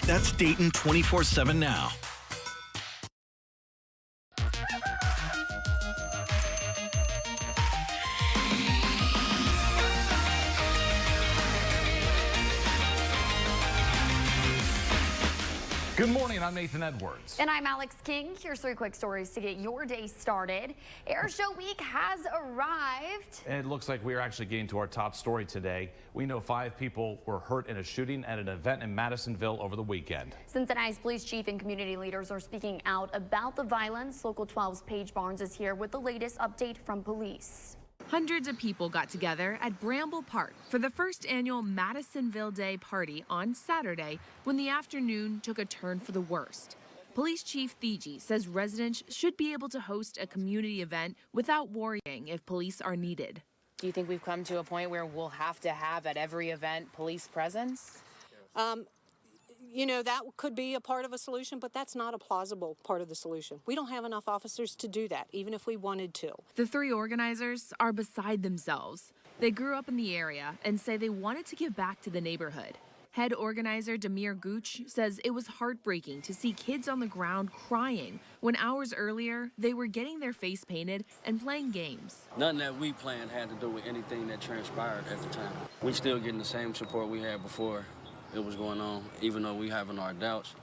That's Dayton 24/7 now. Good morning, I'm Nathan Edwards. And I'm Alex King. Here's 3 quick stories to get your day started. Air Show Week has arrived. It looks like we are actually getting to our top story today. We know 5 people were hurt in a shooting at an event in Madisonville over the weekend. Cincinnati's police chief and community leaders are speaking out about the violence. Local 12's Paige Barnes is here with the latest update from police. Hundreds of people got together at Bramble Park for the first annual Madisonville Day party on Saturday when the afternoon took a turn for the worst. Police Chief Thigi says residents should be able to host a community event without worrying if police are needed. Do you think we've come to a point where we'll have to have at every event police presence? You know, that could be a part of a solution, but that's not a plausible part of the solution. We don't have enough officers to do that, even if we wanted to. The 3 organizers are beside themselves. They grew up in the area and say they wanted to give back to the neighborhood. Head organizer Demir Gooch says it was heartbreaking to see kids on the ground crying when hours earlier they were getting their face painted and playing games. Nothing that we planned had to do with anything that transpired at the time. We still getting the same support we had before it was going on. Even though we having our doubts,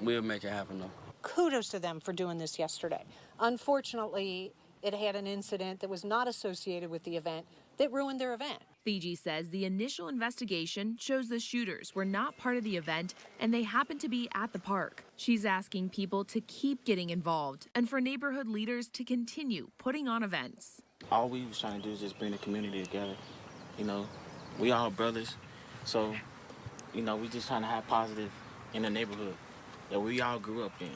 we'll make it happen though. Kudos to them for doing this yesterday. Unfortunately, it had an incident that was not associated with the event that ruined their event. Thigi says the initial investigation shows the shooters were not part of the event and they happened to be at the park. She's asking people to keep getting involved and for neighborhood leaders to continue putting on events. All we was trying to do is just bring the community together. You know, we all brothers, so you know, we just trying to have positive in the neighborhood that we all grew up in.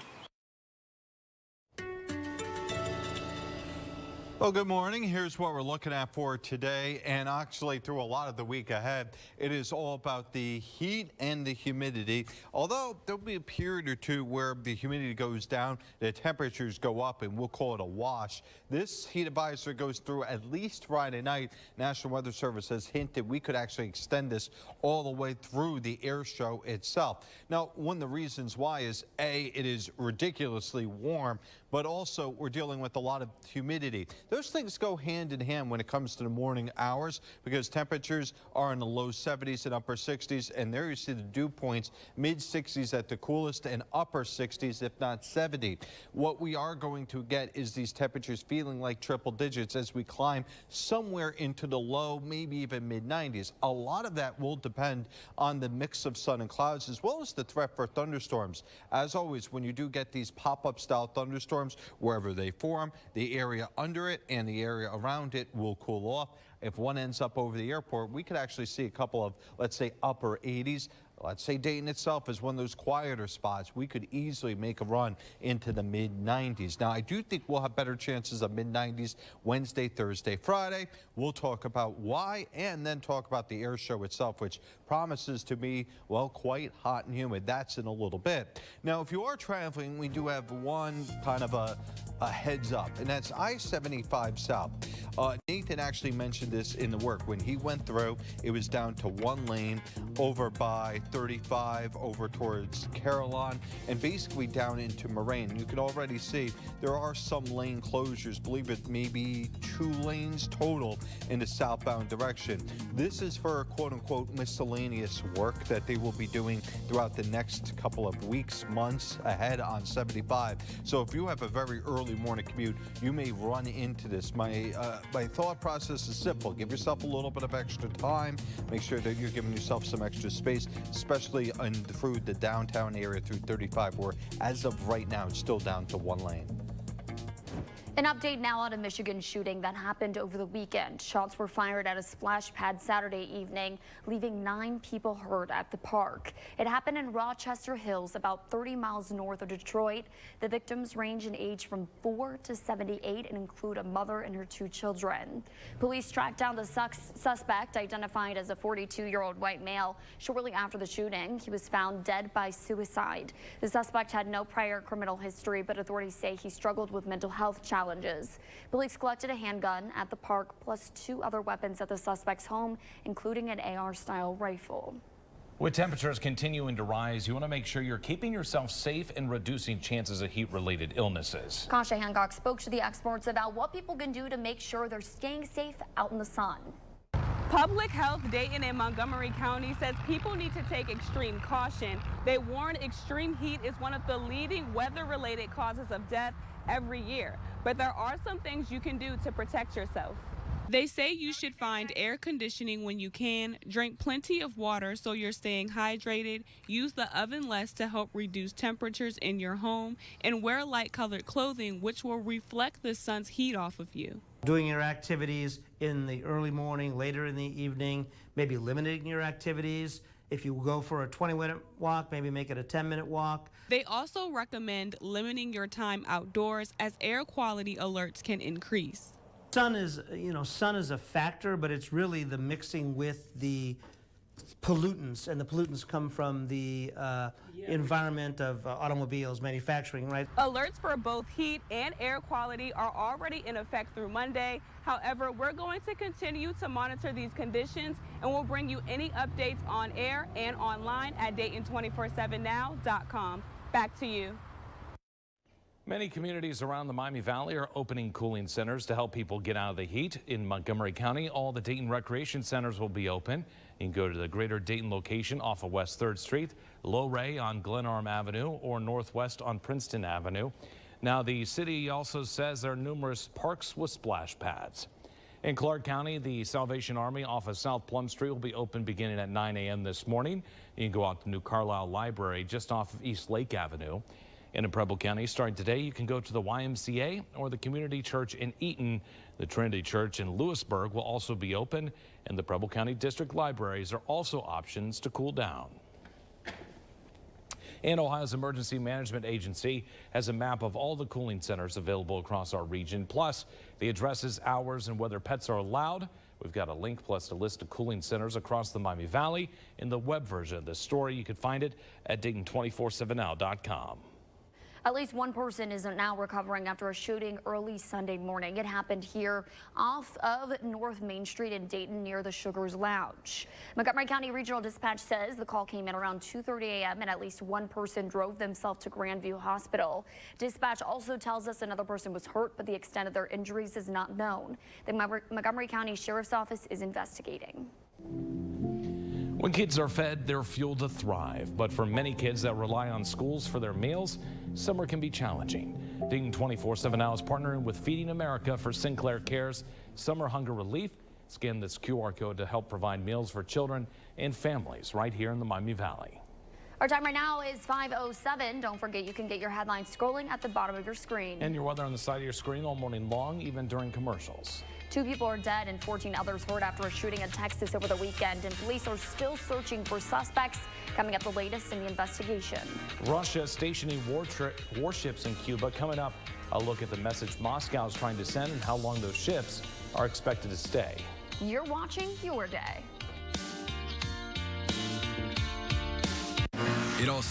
Well, good morning. Here's what we're looking at for today, and actually through a lot of the week ahead. It is all about the heat and the humidity. Although there'll be a period or two where the humidity goes down, the temperatures go up, and we'll call it a wash. This heat advisory goes through at least Friday night. National Weather Service has hinted we could actually extend this all the way through the air show itself. Now, one of the reasons why is A, it is ridiculously warm, but also we're dealing with a lot of humidity. Those things go hand in hand when it comes to the morning hours because temperatures are in the low 70s and upper 60s, and there you see the dew points mid 60s at the coolest and upper 60s, if not 70. What we are going to get is these temperatures feeling like triple digits as we climb somewhere into the low, maybe even mid 90s. A lot of that will depend on the mix of sun and clouds as well as the threat for thunderstorms. As always, when you do get these pop-up style thunderstorms, wherever they form, the area under it and the area around it will cool off. If one ends up over the airport, we could actually see a couple of, let's say, upper 80s. Let's say Dayton itself is one of those quieter spots. We could easily make a run into the mid-90s. Now, I do think we'll have better chances of mid-90s Wednesday, Thursday, Friday. We'll talk about why and then talk about the air show itself, which promises to be, well, quite hot and humid. That's in a little bit. Now, if you are traveling, we do have one kind of a heads up, and that's I-75 South. Nathan actually mentioned this in the work. When he went through, it was down to 1 lane over by 35 over towards Carillon and basically down into Moraine. You can already see there are some lane closures. Believe it may be 2 lanes total in the southbound direction. This is for quote-unquote miscellaneous work that they will be doing throughout the next couple of weeks, months ahead on 75. So if you have a very early morning commute, you may run into this. My thought process is simple. Give yourself a little bit of extra time. Make sure that you're giving yourself some extra space, especially through the downtown area through 35, where as of right now, it's still down to 1 lane. An update now on a Michigan shooting that happened over the weekend. Shots were fired at a splash pad Saturday evening, leaving 9 people hurt at the park. It happened in Rochester Hills, about 30 miles north of Detroit. The victims range in age from 4 to 78 and include a mother and her 2 children. Police tracked down the suspect, identified as a 42-year-old white male. Shortly after the shooting, he was found dead by suicide. The suspect had no prior criminal history, but authorities say he struggled with mental health challenges. Police collected a handgun at the park plus 2 other weapons at the suspect's home, including an AR-style rifle. With temperatures continuing to rise, you want to make sure you're keeping yourself safe and reducing chances of heat-related illnesses. Kasha Hancock spoke to the experts about what people can do to make sure they're staying safe out in the sun. Public Health Dayton and Montgomery County says people need to take extreme caution. They warn extreme heat is one of the leading weather-related causes of death every year. But there are some things you can do to protect yourself. They say you should find air conditioning when you can, drink plenty of water so you're staying hydrated, use the oven less to help reduce temperatures in your home, and wear light-colored clothing which will reflect the sun's heat off of you. Doing your activities in the early morning, later in the evening, maybe limiting your activities. If you go for a 20-minute walk, maybe make it a 10-minute walk. They also recommend limiting your time outdoors as air quality alerts can increase. Sun is a factor, but it's really the mixing with the pollutants, and the pollutants come from the environment of automobiles, manufacturing, right? Alerts for both heat and air quality are already in effect through Monday. However, we're going to continue to monitor these conditions, and we'll bring you any updates on air and online at Dayton247now.com. Back to you. Many communities around the Miami Valley are opening cooling centers to help people get out of the heat. In Montgomery County, all the Dayton recreation centers will be open. You can go to the Greater Dayton location off of West 3rd Street, Low Ray on Glenarm Avenue, or Northwest on Princeton Avenue. Now, the city also says there are numerous parks with splash pads. In Clark County, the Salvation Army off of South Plum Street will be open beginning at 9 a.m. this morning. You can go out to New Carlisle Library just off of East Lake Avenue. And in Preble County, starting today, you can go to the YMCA or the Community Church in Eaton. The Trinity Church in Lewisburg will also be open, and the Preble County District Libraries are also options to cool down. And Ohio's Emergency Management Agency has a map of all the cooling centers available across our region, plus the addresses, hours, and whether pets are allowed. We've got a link plus a list of cooling centers across the Miami Valley in the web version of this story. You can find it at Dayton247now.com. At least one person is now recovering after a shooting early Sunday morning. It happened here off of North Main Street in Dayton near the Sugars Lounge. Montgomery County Regional Dispatch says the call came in around 2:30 a.m. and at least one person drove themselves to Grandview Hospital. Dispatch also tells us another person was hurt, but the extent of their injuries is not known. The Montgomery County Sheriff's Office is investigating. When kids are fed, they're fueled to thrive. But for many kids that rely on schools for their meals, summer can be challenging. Dayton 24/7 Now is partnering with Feeding America for Sinclair Care's Summer Hunger Relief. Scan this QR code to help provide meals for children and families right here in the Miami Valley. Our time right now is 5:07. Don't forget you can get your headlines scrolling at the bottom of your screen. And your weather on the side of your screen all morning long, even during commercials. 2 people are dead and 14 others hurt after a shooting in Texas over the weekend, and police are still searching for suspects. Coming up, the latest in the investigation. Russia stationing warships in Cuba. Coming up, a look at the message Moscow is trying to send and how long those ships are expected to stay. You're watching Your Day. It all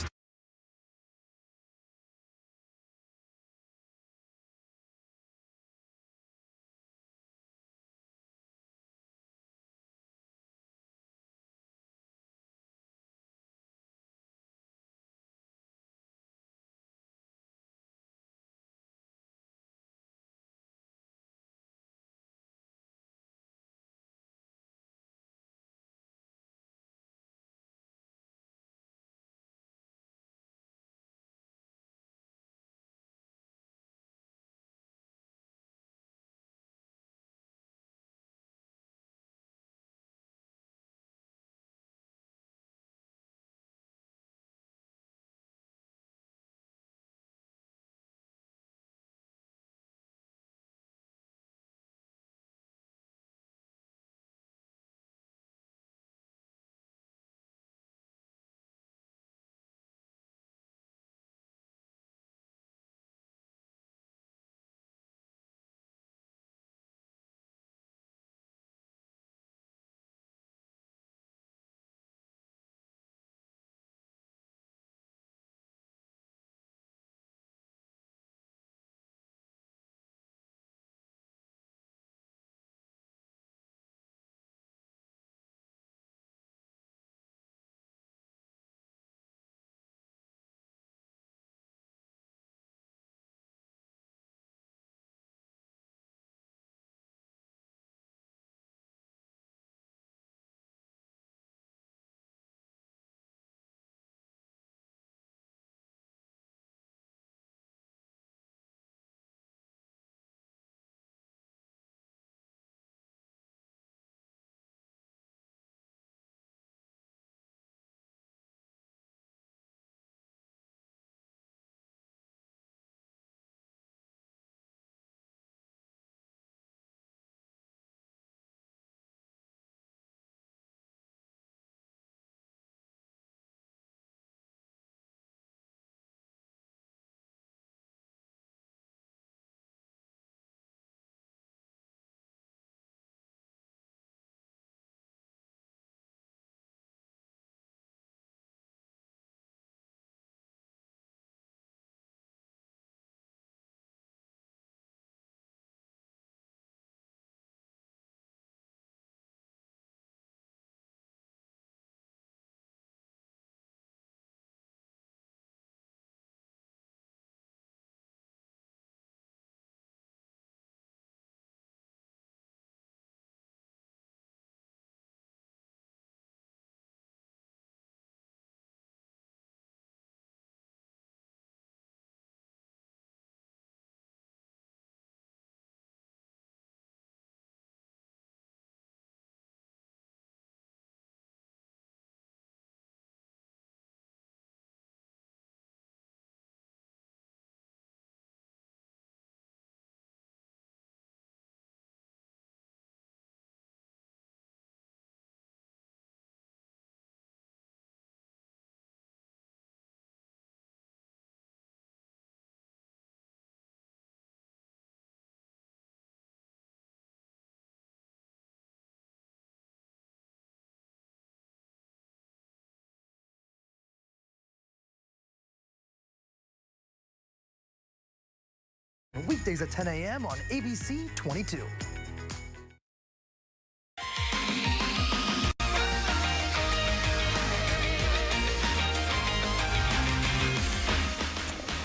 weekdays at 10 a.m. on ABC 22.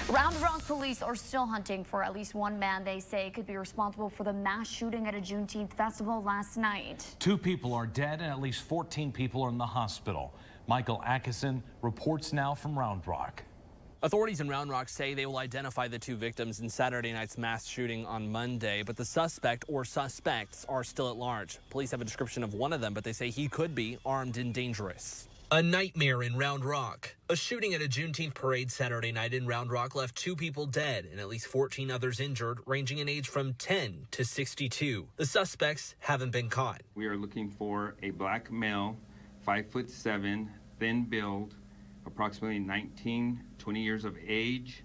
Round Rock police are still hunting for at least one man they say could be responsible for the mass shooting at a Juneteenth festival last night. 2 people are dead and at least 14 people are in the hospital. Michael Atkinson reports now from Round Rock. Authorities in Round Rock say they will identify the 2 victims in Saturday night's mass shooting on Monday, but the suspect or suspects are still at large. Police have a description of one of them, but they say he could be armed and dangerous. A nightmare in Round Rock. A shooting at a Juneteenth parade Saturday night in Round Rock left 2 people dead and at least 14 others injured, ranging in age from 10 to 62. The suspects haven't been caught. We are looking for a black male, 5'7", thin build, approximately 19, 20 years of age,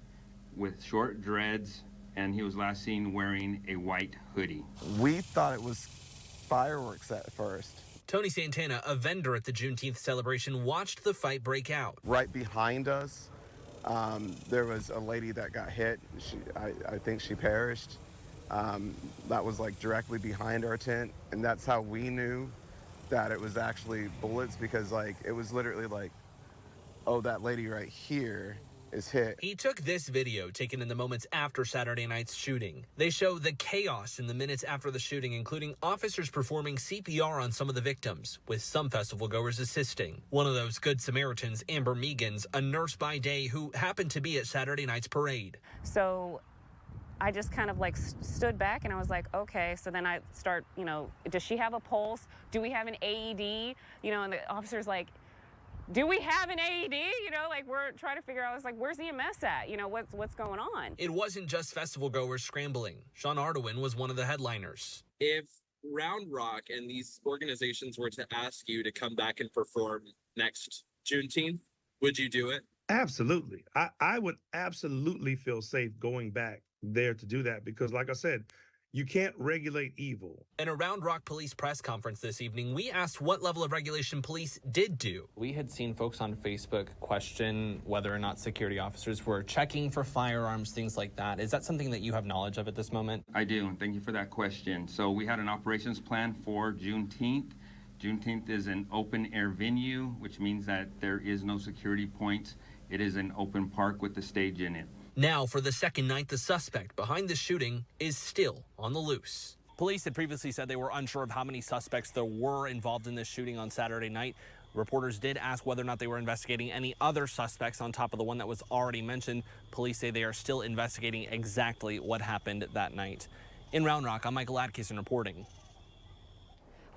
with short dreads, and he was last seen wearing a white hoodie. We thought it was fireworks at first. Tony Santana, a vendor at the Juneteenth celebration, watched the fight break out. Right behind us, there was a lady that got hit. I think she perished. That was like directly behind our tent, and that's how we knew that it was actually bullets, because like it was literally like, oh, that lady right here is hit. He took this video taken in the moments after Saturday night's shooting. They show the chaos in the minutes after the shooting, including officers performing CPR on some of the victims, with some festival goers assisting. One of those good Samaritans, Amber Meegans, a nurse by day who happened to be at Saturday night's parade. So I just kind of like stood back and I was like, okay. So then I start, does she have a pulse? Do we have an AED? And the officer's like, do we have an AED? Like we're trying to figure out, I was like, where's EMS at? What's going on? It wasn't just festival goers scrambling. Sean Ardoin was one of the headliners. If Round Rock and these organizations were to ask you to come back and perform next Juneteenth, would you do it? Absolutely. I would absolutely feel safe going back there to do that, because like I said, you can't regulate evil. In a Round Rock police press conference this evening, we asked what level of regulation police did do. We had seen folks on Facebook question whether or not security officers were checking for firearms, things like that. Is that something that you have knowledge of at this moment? I do, and thank you for that question. So we had an operations plan for Juneteenth. Juneteenth is an open air venue, which means that there is no security points. It is an open park with the stage in it. Now, for the second night, the suspect behind the shooting is still on the loose. Police had previously said they were unsure of how many suspects there were involved in this shooting on Saturday night. Reporters did ask whether or not they were investigating any other suspects on top of the one that was already mentioned. Police say they are still investigating exactly what happened that night. In Round Rock, I'm Michael Atkinson reporting.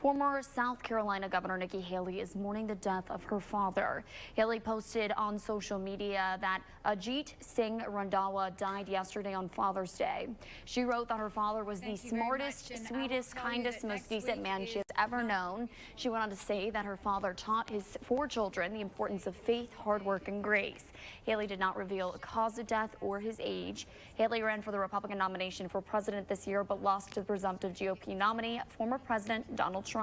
Former South Carolina Governor Nikki Haley is mourning the death of her father. Haley posted on social media that Ajit Singh Randhawa died yesterday on Father's Day. She wrote that her father was the smartest, sweetest, kindest, most decent man she has ever known. She went on to say that her father taught his 4 children the importance of faith, hard work, and grace. Haley did not reveal a cause of death or his age. Haley ran for the Republican nomination for president this year, but lost to the presumptive GOP nominee, former President Donald Trump.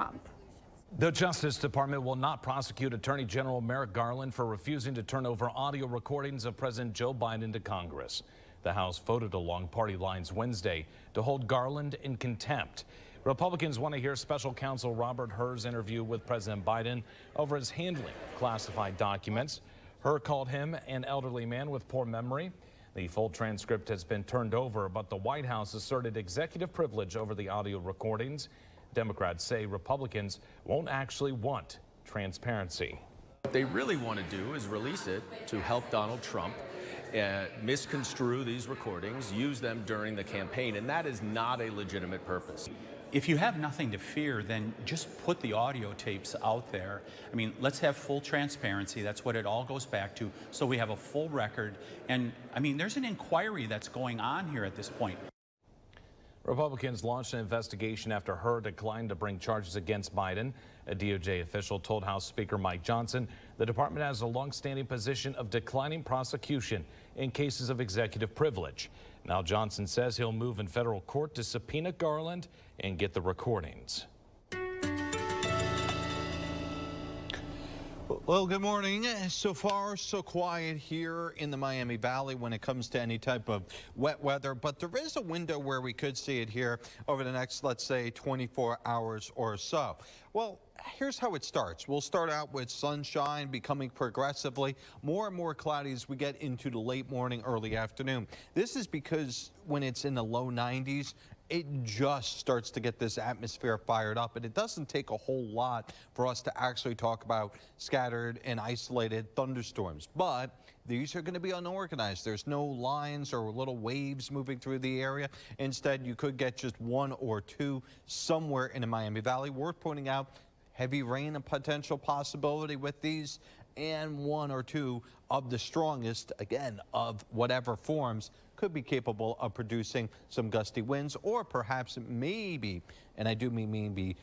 The Justice Department will not prosecute Attorney General Merrick Garland for refusing to turn over audio recordings of President Joe Biden to Congress. The House voted along party lines Wednesday to hold Garland in contempt. Republicans want to hear special counsel Robert Hur's interview with President Biden over his handling of classified documents. Hur called him an elderly man with poor memory. The full transcript has been turned over, but the White House asserted executive privilege over the audio recordings. Democrats say Republicans won't actually want transparency. What they really want to do is release it to help Donald Trump misconstrue these recordings, use them during the campaign, and that is not a legitimate purpose. If you have nothing to fear, then just put the audio tapes out there. I mean, let's have full transparency. That's what it all goes back to, so we have a full record. And, I mean, there's an inquiry that's going on here at this point. Republicans launched an investigation after Hur declined to bring charges against Biden. A DOJ official told House Speaker Mike Johnson the department has a longstanding position of declining prosecution in cases of executive privilege. Now Johnson says he'll move in federal court to subpoena Garland and get the recordings. Well, good morning. So far, so quiet here in the Miami Valley when it comes to any type of wet weather, but there is a window where we could see it here over the next, let's say, 24 hours or so. Well, here's how it starts. We'll start out with sunshine becoming progressively more and more cloudy as we get into the late morning, early afternoon. This is because when it's in the low 90s, it just starts to get this atmosphere fired up, and it doesn't take a whole lot for us to actually talk about scattered and isolated thunderstorms. But these are going to be unorganized. There's no lines or little waves moving through the area. Instead, you could get just one or two somewhere in the Miami Valley. Worth pointing out, heavy rain, a potential possibility with these, and one or two of the strongest, again, of whatever forms, could be capable of producing some gusty winds or perhaps maybe, and I do mean maybe,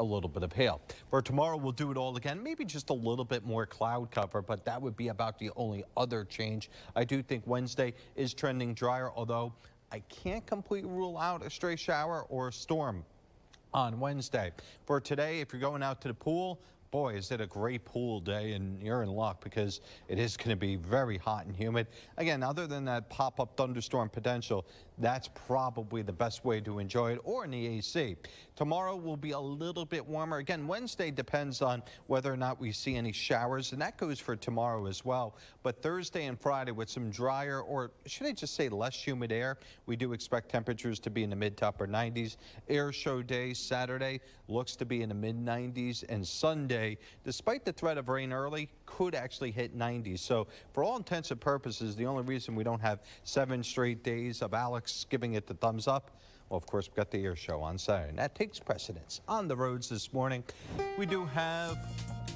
a little bit of hail. For tomorrow, we'll do it all again, maybe just a little bit more cloud cover, but that would be about the only other change. I do think Wednesday is trending drier, although I can't completely rule out a stray shower or a storm on Wednesday. For today, if you're going out to the pool, boy, is it a great pool day, and you're in luck because it is going to be very hot and humid. Again, other than that pop-up thunderstorm potential, that's probably the best way to enjoy it, or in the AC. Tomorrow will be a little bit warmer. Again, Wednesday depends on whether or not we see any showers, and that goes for tomorrow as well. But Thursday and Friday with some drier, or should I just say less humid air, we do expect temperatures to be in the mid to upper 90s. Air show day Saturday looks to be in the mid 90s, and Sunday, despite the threat of rain early, could actually hit 90s. So for all intents and purposes, the only reason we don't have 7 straight days of Alex giving it the thumbs up, well, of course, we've got the air show on Saturday, and that takes precedence. On the roads this morning, we do have,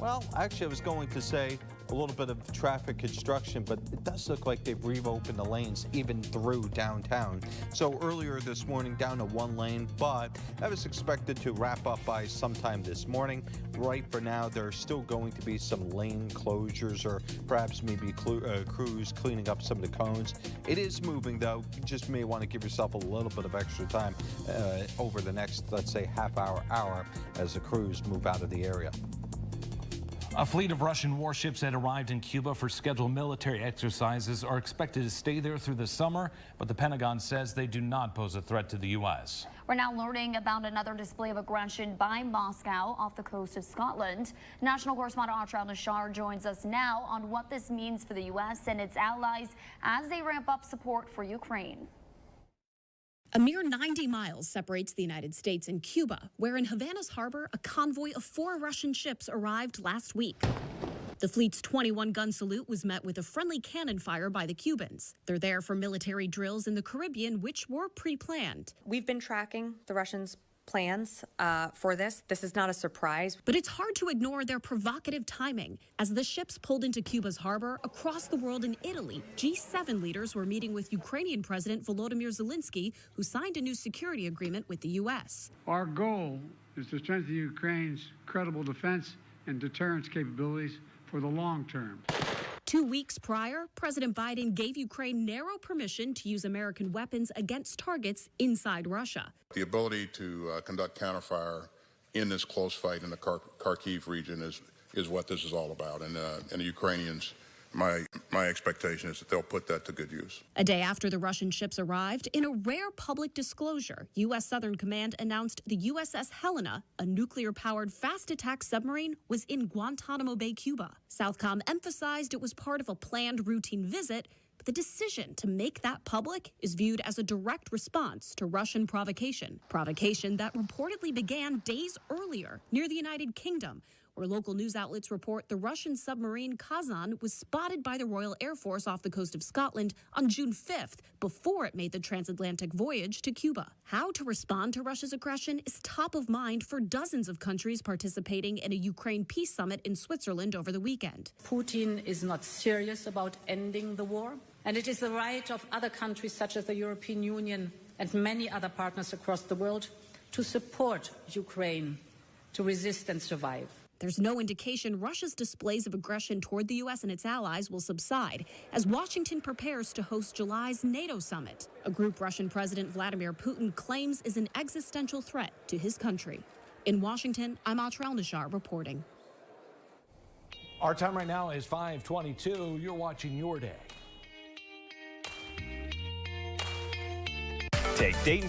well, actually, I was going to say a little bit of traffic construction, but it does look like they've reopened the lanes even through downtown. So earlier this morning, down to 1 lane, but that was expected to wrap up by sometime this morning. Right for now, there's still going to be some lane closures or perhaps maybe crews cleaning up some of the cones. It is moving, though. You just may want to give yourself a little bit of extra time over the next, let's say, half hour as the crews move out of the area. A fleet of Russian warships that arrived in Cuba for scheduled military exercises are expected to stay there through the summer, but the Pentagon says they do not pose a threat to the U.S. We're now learning about another display of aggression by Moscow off the coast of Scotland. National correspondent Achral Nashar joins us now on what this means for the U.S. and its allies as they ramp up support for Ukraine. A mere 90 miles separates the United States and Cuba, where in Havana's harbor, a convoy of 4 Russian ships arrived last week. The fleet's 21-gun salute was met with a friendly cannon fire by the Cubans. They're there for military drills in the Caribbean, which were pre-planned. We've been tracking the Russians' plans for this. This is not a surprise. But it's hard to ignore their provocative timing. As the ships pulled into Cuba's harbor, across the world in Italy, G7 leaders were meeting with Ukrainian President Volodymyr Zelensky, who signed a new security agreement with the U.S. Our goal is to strengthen Ukraine's credible defense and deterrence capabilities for the long term. 2 weeks prior, President Biden gave Ukraine narrow permission to use American weapons against targets inside Russia. The ability to conduct counterfire in this close fight in the Kharkiv region is what this is all about. And the Ukrainians, my expectation is that they'll put that to good use. A day after the Russian ships arrived, in a rare public disclosure, U.S. Southern Command announced the USS Helena, a nuclear-powered fast attack submarine, was in Guantanamo Bay, Cuba. Southcom emphasized it was part of a planned routine visit, but the decision to make that public is viewed as a direct response to Russian provocation that reportedly began days earlier near the United Kingdom, where local news outlets report the Russian submarine Kazan was spotted by the Royal Air Force off the coast of Scotland on June 5th, before it made the transatlantic voyage to Cuba. How to respond to Russia's aggression is top of mind for dozens of countries participating in a Ukraine peace summit in Switzerland over the weekend. Putin is not serious about ending the war, and it is the right of other countries such as the European Union and many other partners across the world to support Ukraine to resist and survive. There's no indication Russia's displays of aggression toward the U.S. and its allies will subside as Washington prepares to host July's NATO summit, a group Russian President Vladimir Putin claims is an existential threat to his country. In Washington, I'm Achral Nashar reporting. Our time right now is 5:22. You're watching Your Day. Take Dayton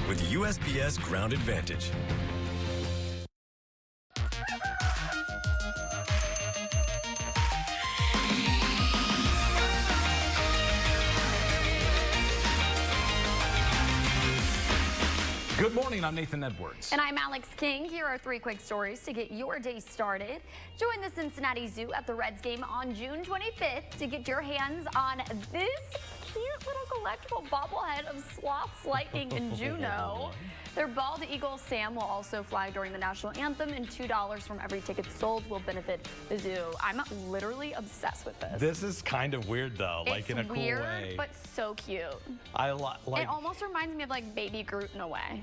with USPS Ground Advantage. Good morning, I'm Nathan Edwards. And I'm Alex King. Here are 3 quick stories to get your day started. Join the Cincinnati Zoo at the Reds game on June 25th to get your hands on this cute little collectible bobblehead of Sloth's Lightning and Juno. Their bald eagle Sam will also fly during the national anthem, and $2 from every ticket sold will benefit the zoo. I'm literally obsessed with this. This is kind of weird though, like in a cool weird, way. But so cute. I like. It almost reminds me of like Baby Groot in a way.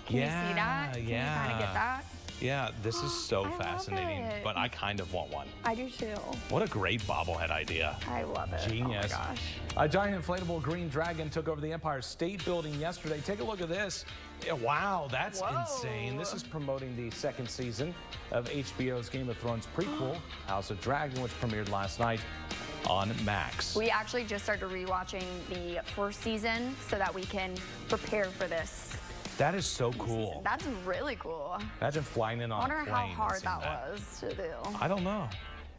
Can Yeah, you see that? Can you kind of get that? Yeah, this is so I love fascinating, it. but I kind of want one. I do too. What a great bobblehead idea. I love it. Genius. Oh my gosh. A giant inflatable green dragon took over the Empire State Building yesterday. Take a look at this. Yeah, wow, that's insane. This is promoting the 2nd season of HBO's Game of Thrones prequel, House of Dragon, which premiered last night on Max. We actually just started rewatching the 1st season so that we can prepare for this. That is so cool. That's really cool. Imagine flying in on I wonder a plane. how and hard seeing that was to do. I don't know.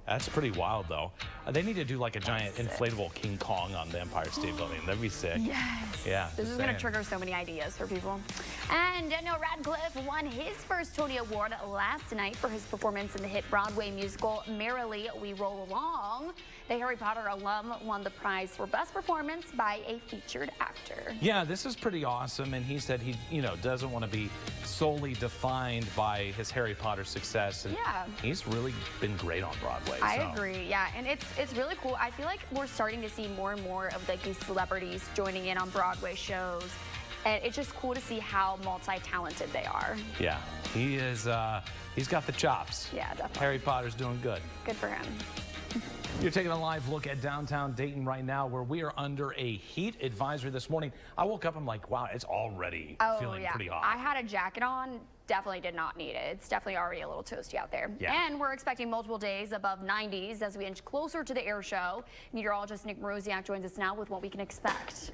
That's pretty wild, though. They need to do like a giant inflatable King Kong on the Empire State Building. That'd be sick. Yes. Yeah. This is going to trigger so many ideas for people. And Daniel Radcliffe won his first Tony Award last night for his performance in the hit Broadway musical Merrily We Roll Along. The Harry Potter alum won the prize for Best Performance by a featured actor. Yeah, this is pretty awesome, and he said he, doesn't want to be solely defined by his Harry Potter success. And Yeah. he's really been great on Broadway. I agree, yeah, and it's really cool. I feel like we're starting to see more and more of like these celebrities joining in on Broadway shows, and it's just cool to see how multi-talented they are. Yeah, he is. He's got the chops. Yeah, definitely. Harry Potter's doing good. Good for him. You're taking a live look at downtown Dayton right now, where we are under a heat advisory this morning. I woke up, I'm like, wow, it's already feeling pretty hot. I had a jacket on. Definitely did not need it. It's definitely already a little toasty out there. Yeah. And we're expecting multiple days above 90s as we inch closer to the air show. Meteorologist Nick Mroziak joins us now with what we can expect.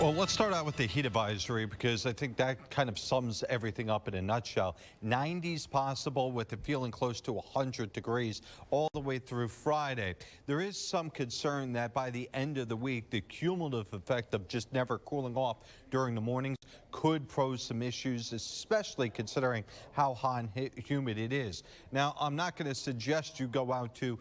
Well, let's start out with the heat advisory because I think that kind of sums everything up in a nutshell. 90s possible with it feeling close to 100 degrees all the way through Friday. There is some concern that by the end of the week, the cumulative effect of just never cooling off during the mornings could pose some issues, especially considering how hot and humid it is. Now, I'm not going to suggest you go out to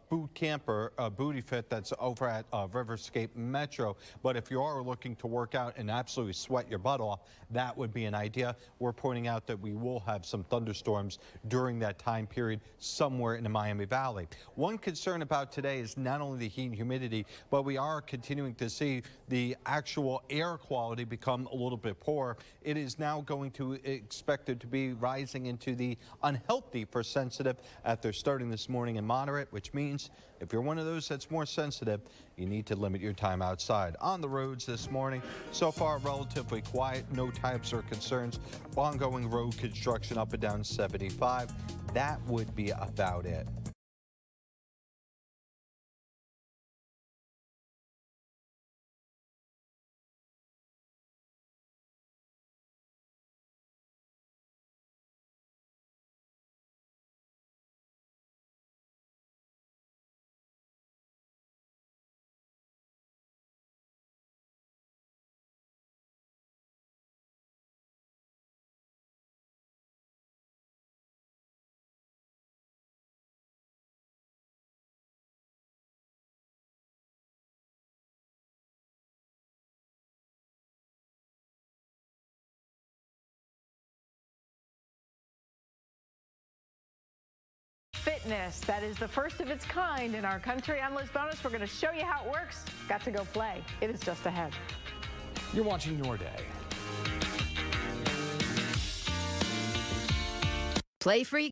boot camp or booty fit that's over at Riverscape Metro, but if you are looking to work out and absolutely sweat your butt off, that would be an idea. We're pointing out that we will have some thunderstorms during that time period somewhere in the Miami Valley. One concern about today is not only the heat and humidity, but we are continuing to see the actual air quality become a little bit poor. It is now going to expected to be rising into the unhealthy for sensitive after starting this morning in moderate, which means if you're one of those that's more sensitive, you need to limit your time outside. On the roads this morning, so far relatively quiet, no types or concerns. Ongoing road construction up and down 75. That would be about it. Fitness that is the first of its kind in our country. On Liz Bonus, we're going to show you how it works. Got to go play. It is just ahead. You're watching Your Day. Play free.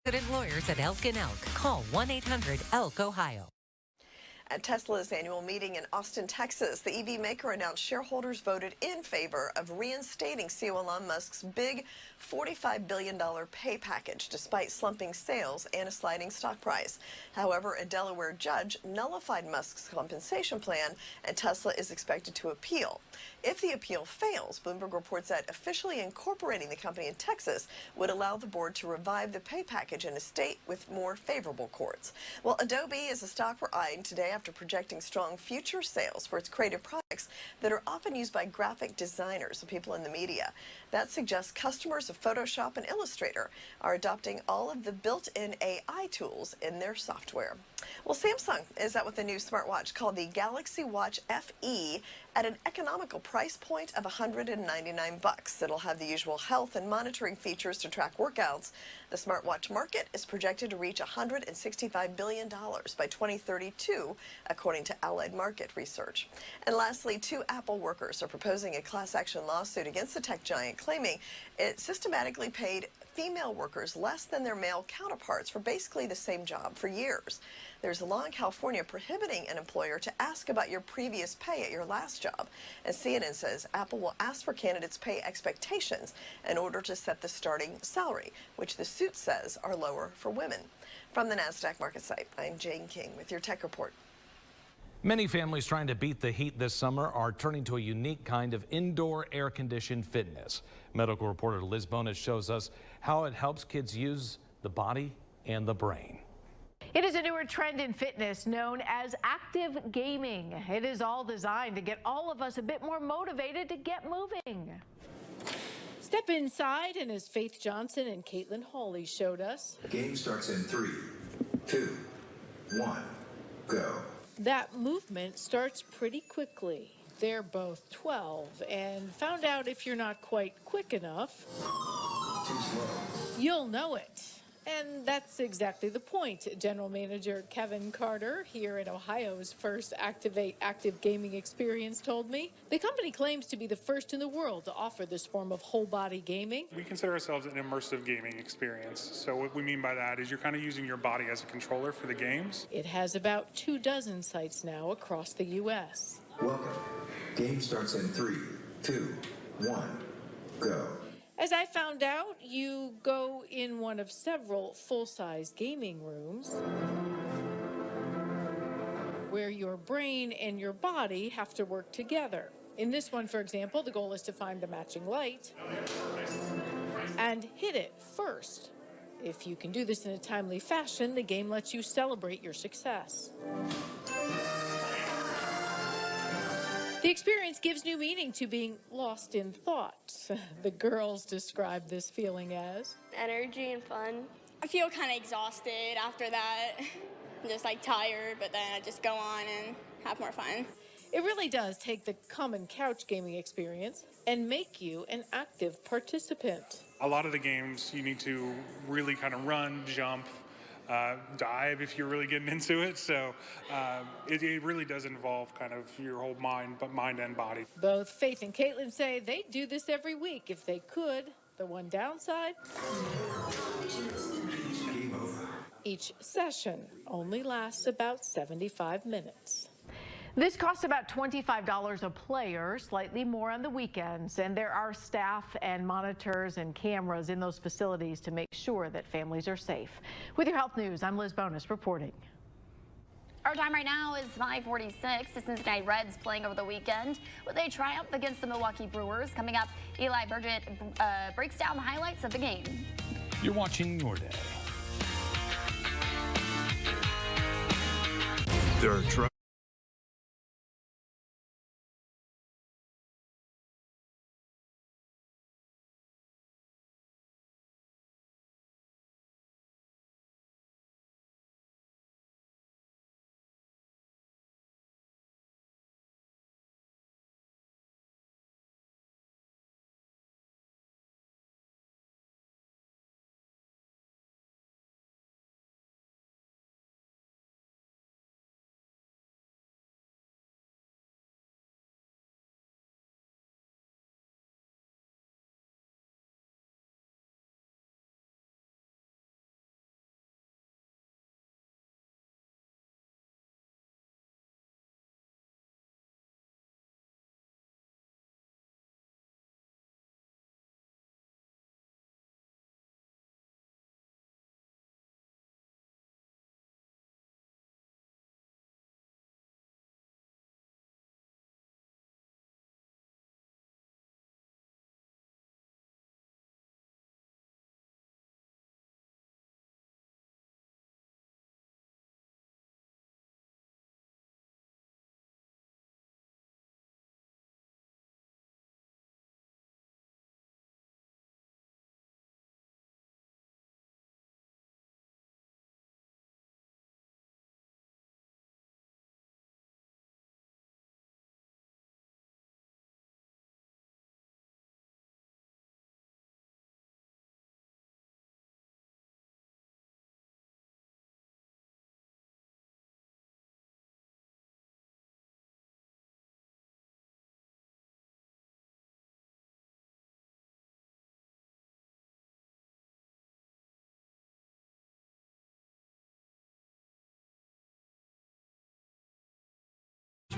Lawyers at Elk & Elk. Call 1-800-ELK-OHIO. At Tesla's annual meeting in Austin, Texas, the EV maker announced shareholders voted in favor of reinstating CEO Elon Musk's big $45 billion pay package, despite slumping sales and a sliding stock price. However, a Delaware judge nullified Musk's compensation plan, and Tesla is expected to appeal. If the appeal fails, Bloomberg reports that officially incorporating the company in Texas would allow the board to revive the pay package in a state with more favorable courts. Well, Adobe is a stock we're eyeing today after projecting strong future sales for its creative products that are often used by graphic designers and people in the media. That suggests customers of Photoshop and Illustrator are adopting all of the built-in AI tools in their software. Well, Samsung is out with a new smartwatch called the Galaxy Watch FE at an economical price point of $199. It'll have the usual health and monitoring features to track workouts. The smartwatch market is projected to reach $165 billion by 2032, according to Allied Market Research. And lastly, 2 Apple workers are proposing a class action lawsuit against the tech giant, claiming it systematically paid female workers less than their male counterparts for basically the same job for years. There's a law in California prohibiting an employer to ask about your previous pay at your last job. And CNN says Apple will ask for candidates' pay expectations in order to set the starting salary, which the suit says are lower for women. From the NASDAQ market site, I'm Jane King with your Tech Report. Many families trying to beat the heat this summer are turning to a unique kind of indoor air-conditioned fitness. Medical reporter Liz Bonus shows us how it helps kids use the body and the brain. It is a newer trend in fitness known as active gaming. It is all designed to get all of us a bit more motivated to get moving. Step inside, and as Faith Johnson and Caitlin Hawley showed us, the game starts in 3, 2, 1, go. That movement starts pretty quickly. They're both 12 and found out if you're not quite quick enough, too slow, you'll know it. And that's exactly the point. General Manager Kevin Carter here at Ohio's first active gaming experience told me. The company claims to be the first in the world to offer this form of whole body gaming. We consider ourselves an immersive gaming experience. So what we mean by that is you're kind of using your body as a controller for the games. It has about 24 sites now across the U.S. Welcome. Game starts in 3, 2, 1, go. As I found out, you go in one of several full-size gaming rooms where your brain and your body have to work together. In this one, for example, the goal is to find the matching light and hit it first. If you can do this in a timely fashion, the game lets you celebrate your success. The experience gives new meaning to being lost in thought. The girls describe this feeling as energy and fun. I feel kind of exhausted after that. I'm just like tired, but then I just go on and have more fun. It really does take the common couch gaming experience and make you an active participant. A lot of the games you need to really kind of run, jump, dive if you're really getting into it. So it really does involve kind of your whole mind and body. Both Faith and Caitlin say they'd do this every week if they could. The one downside? Each session only lasts about 75 minutes. This costs about $25 a player, slightly more on the weekends, and there are staff and monitors and cameras in those facilities to make sure that families are safe. With your health news, I'm Liz Bonus reporting. Our time right now is 5:46. The Cincinnati Reds playing over the weekend with a triumph against the Milwaukee Brewers. Coming up, Eli Burgett breaks down the highlights of the game. You're watching Your Day. There are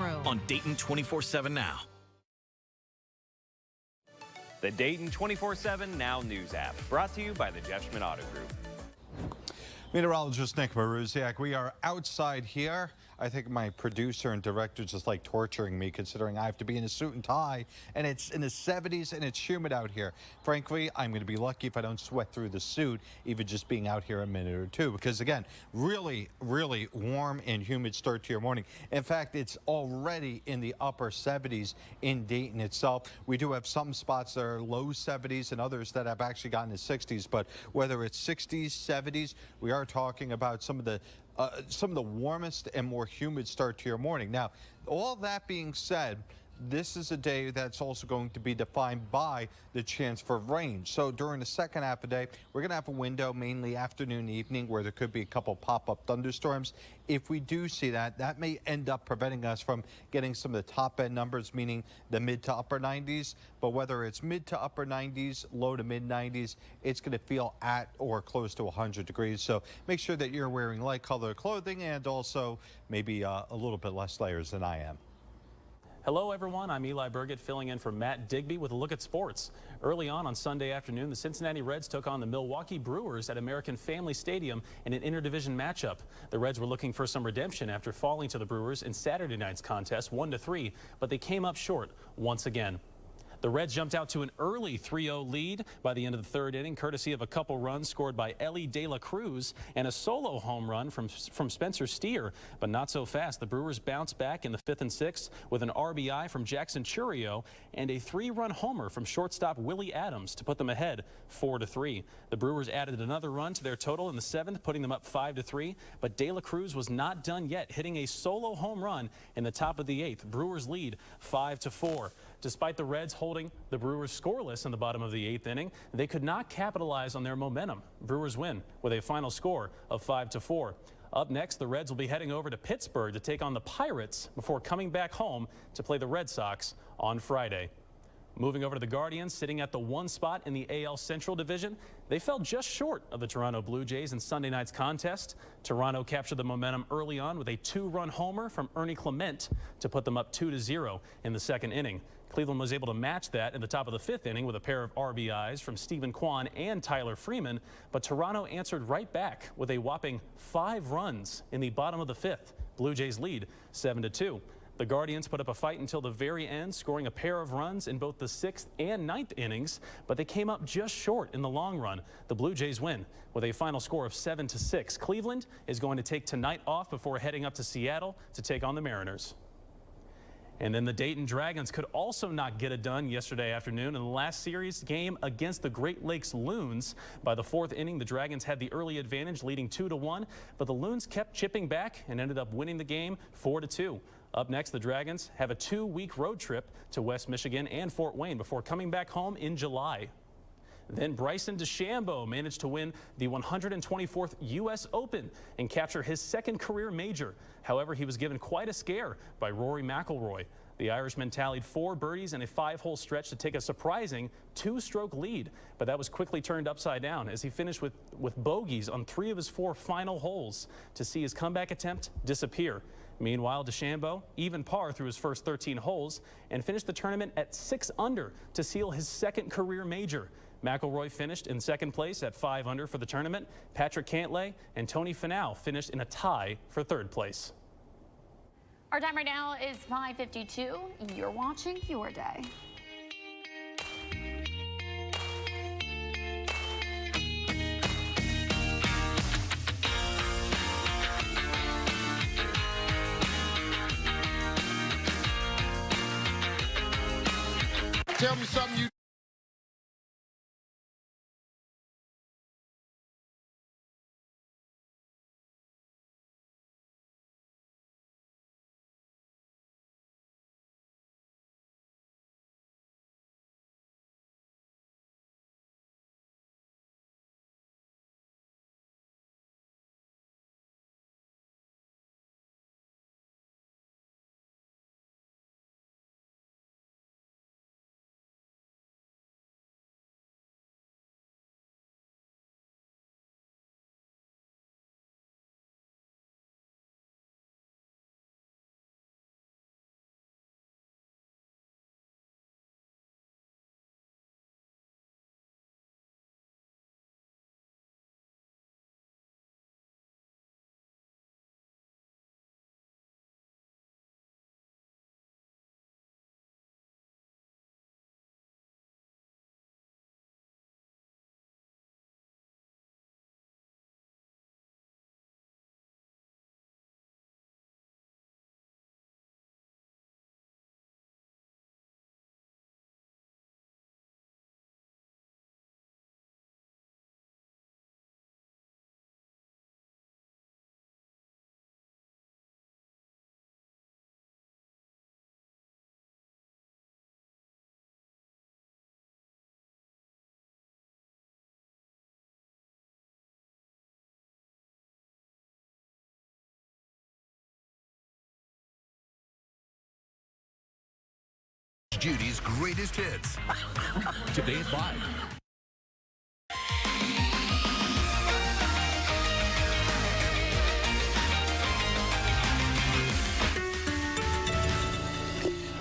room. On Dayton 24/7 Now. The Dayton 24/7 Now News app, brought to you by the Jeff Schmidt Auto Group. Meteorologist Nick Maruziak. We are outside here. I think my producer and director just like torturing me, considering I have to be in a suit and tie, and it's in the 70s and it's humid out here. Frankly, I'm going to be lucky if I don't sweat through the suit, even just being out here a minute or two, because again, really, really warm and humid start to your morning. In fact, it's already in the upper 70s in Dayton itself. We do have some spots that are low 70s and others that have actually gotten to 60s, but whether it's 60s, 70s, we are talking about some of the warmest and more humid start to your morning. Now, all that being said, this is a day that's also going to be defined by the chance for rain. So during the second half of the day, we're going to have a window, mainly afternoon, evening, where there could be a couple pop-up thunderstorms. If we do see that, that may end up preventing us from getting some of the top-end numbers, meaning the mid to upper 90s. But whether it's mid to upper 90s, low to mid 90s, it's going to feel at or close to 100 degrees. So make sure that you're wearing light colored clothing and also maybe a little bit less layers than I am. Hello, everyone. I'm Eli Burgett, filling in for Matt Digby with a look at sports. Early on Sunday afternoon, the Cincinnati Reds took on the Milwaukee Brewers at American Family Stadium in an interdivision matchup. The Reds were looking for some redemption after falling to the Brewers in Saturday night's contest 1-3, but they came up short once again. The Reds jumped out to an early 3-0 lead by the end of the third inning, courtesy of a couple runs scored by Ellie De La Cruz and a solo home run from Spencer Steer. But not so fast. The Brewers bounced back in the 5th and 6th with an RBI from Jackson Churio and a 3-run homer from shortstop Willie Adams to put them ahead 4-3. The Brewers added another run to their total in the 7th, putting them up 5-3. But De La Cruz was not done yet, hitting a solo home run in the top of the 8th. Brewers lead 5-4. Despite the Reds holding the Brewers scoreless in the bottom of the 8th inning, they could not capitalize on their momentum. Brewers win with a final score of 5-4. Up next, the Reds will be heading over to Pittsburgh to take on the Pirates before coming back home to play the Red Sox on Friday. Moving over to the Guardians, sitting at the 1 spot in the AL Central Division, they fell just short of the Toronto Blue Jays in Sunday night's contest. Toronto captured the momentum early on with a 2-run homer from Ernie Clement to put them up 2-0 in the second inning. Cleveland was able to match that in the top of the 5th inning with a pair of RBIs from Stephen Kwan and Tyler Freeman, but Toronto answered right back with a whopping 5 runs in the bottom of the 5th. Blue Jays lead 7-2. The Guardians put up a fight until the very end, scoring a pair of runs in both the 6th and 9th innings, but they came up just short in the long run. The Blue Jays win with a final score of 7-6. Cleveland is going to take tonight off before heading up to Seattle to take on the Mariners. And then the Dayton Dragons could also not get it done yesterday afternoon in the last series game against the Great Lakes Loons. By the 4th inning, the Dragons had the early advantage, leading 2-1, but the Loons kept chipping back and ended up winning the game 4-2. Up next, the Dragons have a 2-week road trip to West Michigan and Fort Wayne before coming back home in July. Then Bryson DeChambeau managed to win the 124th U.S. Open and capture his 2nd career major. However, he was given quite a scare by Rory McIlroy. The Irishman tallied 4 birdies and a 5-hole stretch to take a surprising 2-stroke lead, but that was quickly turned upside down as he finished with bogeys on 3 of his 4 final holes to see his comeback attempt disappear. Meanwhile, DeChambeau even par through his first 13 holes and finished the tournament at 6 under to seal his 2nd career major. McIlroy finished in 2nd place at 5 under for the tournament. Patrick Cantlay and Tony Finau finished in a tie for 3rd place. Our time right now is 5:52. You're watching Your Day. Tell me something you Judy's greatest hits. Today at 5.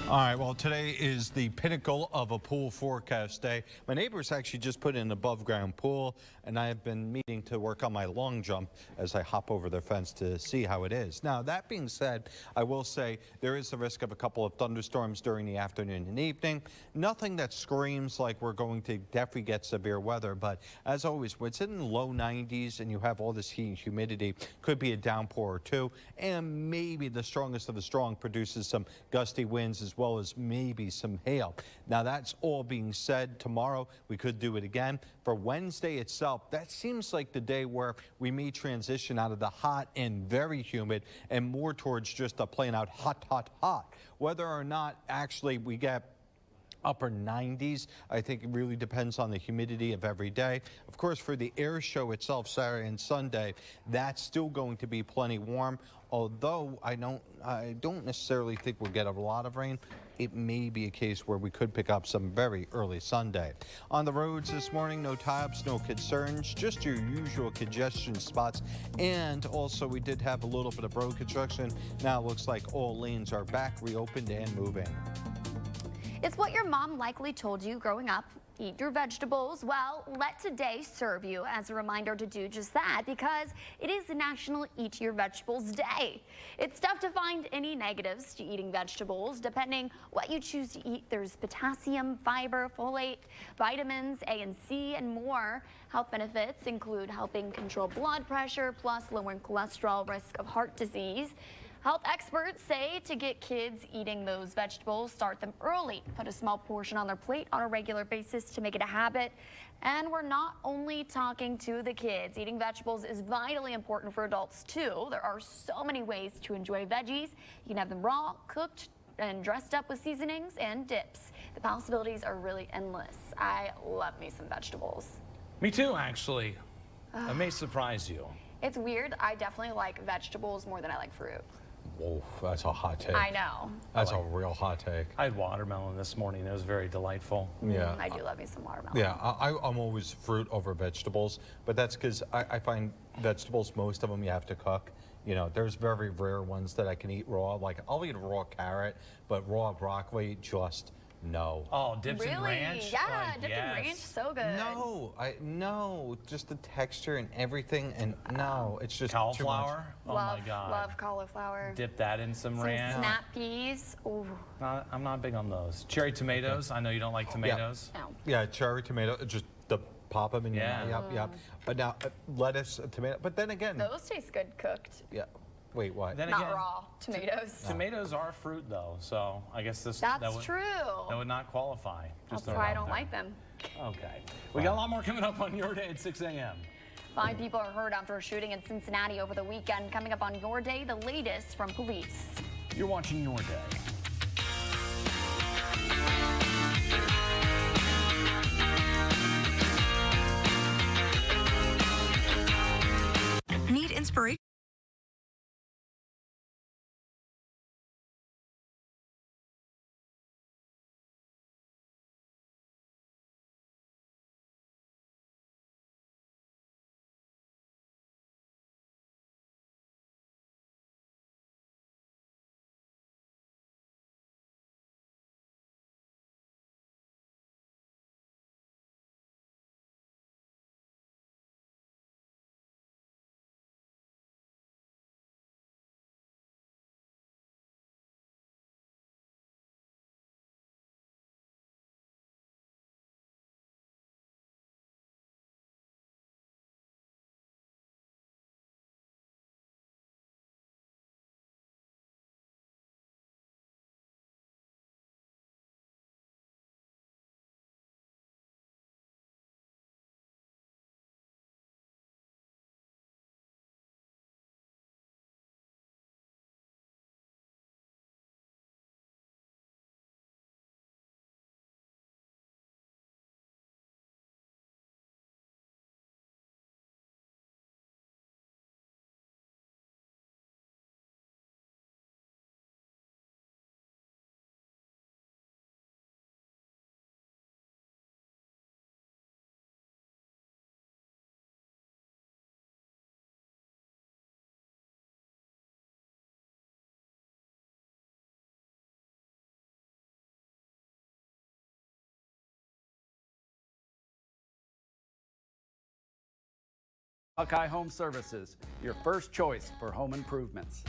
All right, well, today is the pinnacle of a pool forecast day. My neighbors actually just put in an above-ground pool, and I have been meaning to work on my long jump as I hop over their fence to see how it is. Now, that being said, I will say there is the risk of a couple of thunderstorms during the afternoon and evening. Nothing that screams like we're going to definitely get severe weather, but as always, when it's in the low 90s and you have all this heat and humidity, could be a downpour or two, and maybe the strongest of the strong produces some gusty winds as well as maybe some hail. Now, that's all being said. Tomorrow we could do it again. For Wednesday itself, that seems like the day where we may transition out of the hot and very humid and more towards just a plain out hot, hot, hot. Whether or not actually we get upper 90s, I think it really depends on the humidity of every day. Of course, for the air show itself, Saturday and Sunday, that's still going to be plenty warm. Although I don't necessarily think we'll get a lot of rain. It may be a case where we could pick up some very early Sunday. On the roads this morning, no tie-ups, no concerns, just your usual congestion spots. And also we did have a little bit of road construction. Now it looks like all lanes are back, reopened, and moving. It's what your mom likely told you growing up. Eat your vegetables. Well, let today serve you as a reminder to do just that, because it is National Eat Your Vegetables Day. It's tough to find any negatives to eating vegetables. Depending what you choose to eat, there's potassium, fiber, folate, vitamins A and C, and more. Health benefits include helping control blood pressure, plus lowering cholesterol risk of heart disease. Health experts say to get kids eating those vegetables, start them early. Put a small portion on their plate on a regular basis to make it a habit. And we're not only talking to the kids. Eating vegetables is vitally important for adults, too. There are so many ways to enjoy veggies. You can have them raw, cooked, and dressed up with seasonings and dips. The possibilities are really endless. I love me some vegetables. Me too, actually. I may surprise you. It's weird. I definitely like vegetables more than I like fruit. Whoa, that's a hot take. I know. That's a real hot take. I had watermelon this morning. It was very delightful. Yeah. I do love me some watermelon. Yeah, I'm always fruit over vegetables, but that's because I find vegetables, most of them you have to cook. You know, there's very rare ones that I can eat raw. Like, I'll eat a raw carrot, but raw broccoli, just no. Oh, dips in ranch? Yeah, dipped in ranch, so good. No, just the texture and everything, and no, it's just cauliflower. Too much. Oh my God. Love cauliflower. Dip that in some ranch. Snap peas. Ooh. I'm not big on those. Cherry tomatoes. I know you don't like tomatoes. No. Yeah, cherry tomato, just the pop them in your mouth. Yep. But now lettuce, tomato. But then again, Those taste good cooked. yeah. Wait, what? Then Not again, raw tomatoes. Tomatoes are fruit, though, so I guess That's that true. would not qualify. That's why I don't like them. Okay. We got a lot more coming up on your day at 6 a.m. 5 people are hurt after a shooting in Cincinnati over the weekend. Coming up on your day, the latest from police. You're watching Your Day. Need inspiration? Buckeye Home Services, your first choice for home improvements.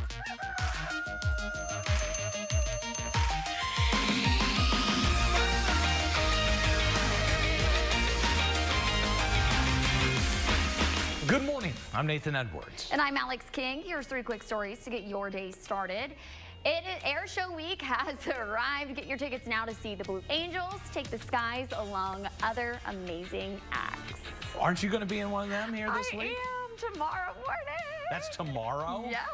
Good morning. I'm Nathan Edwards. And I'm Alex King. Here's 3 quick stories to get your day started. Air Show Week has arrived. Get your tickets now to see the Blue Angels take the skies along other amazing acts. Aren't you going to be in one of them here this week? I am tomorrow morning. That's tomorrow? Yeah.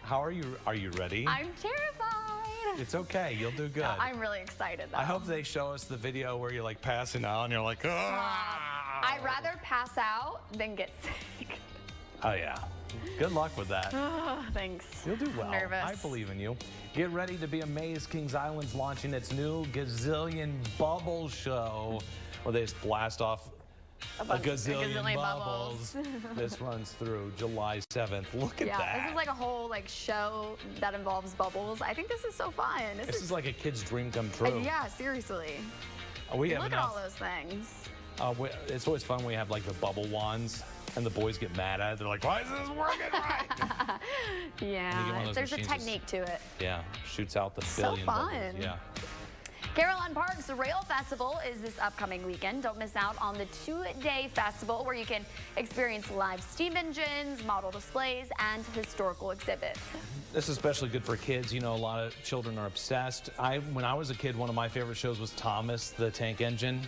How are you? Are you ready? I'm terrified. It's okay. You'll do good. No, I'm really excited, though. I hope they show us the video where you're like passing out and you're like, ah. I'd rather pass out than get sick. Oh, yeah. Good luck with that. Thanks. You'll do well. I'm nervous. I believe in you. Get ready to be amazed. Kings Island's launching its new Gazillion Bubble show, where they just blast off a gazillion bubbles. This runs through July 7th. Look at that. This is like a whole show that involves bubbles. I think this is so fun. This is like a kid's dream come true. Yeah, seriously. We have Look at all those things. It's always fun when we have like the bubble wands and the boys get mad at it. They're like, why is this working right? Yeah, there's a technique to it. Yeah, shoots out the billion bubbles. Fun. Yeah. Carillon Park's Rail Festival is this upcoming weekend. Don't miss out on the 2-day festival where you can experience live steam engines, model displays, and historical exhibits. This is especially good for kids. You know, a lot of children are obsessed. When I was a kid, one of my favorite shows was Thomas the Tank Engine.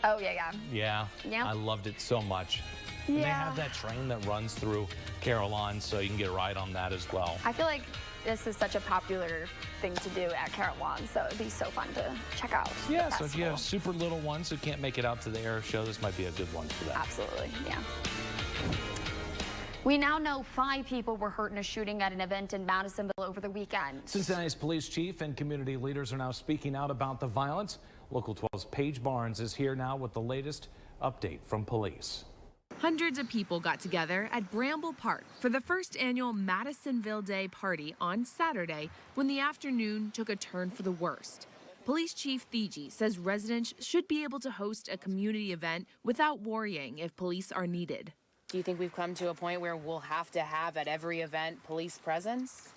Oh, yeah. Yeah. Yeah. I loved it so much. And they have that train that runs through Carillon, so you can get a ride on that as well. I feel like this is such a popular thing to do at Carillon, so it'd be so fun to check out. Yeah, so if you have super little ones who can't make it out to the air show, this might be a good one for that. Absolutely, yeah. We now know 5 people were hurt in a shooting at an event in Madisonville over the weekend. Cincinnati's police chief and community leaders are now speaking out about the violence. Local 12's Paige Barnes is here now with the latest update from police. Hundreds of people got together at Bramble Park for the first annual Madisonville Day party on Saturday when the afternoon took a turn for the worst. Police Chief Thigi says residents should be able to host a community event without worrying if police are needed. Do you think we've come to a point where we'll have to have at every event police presence?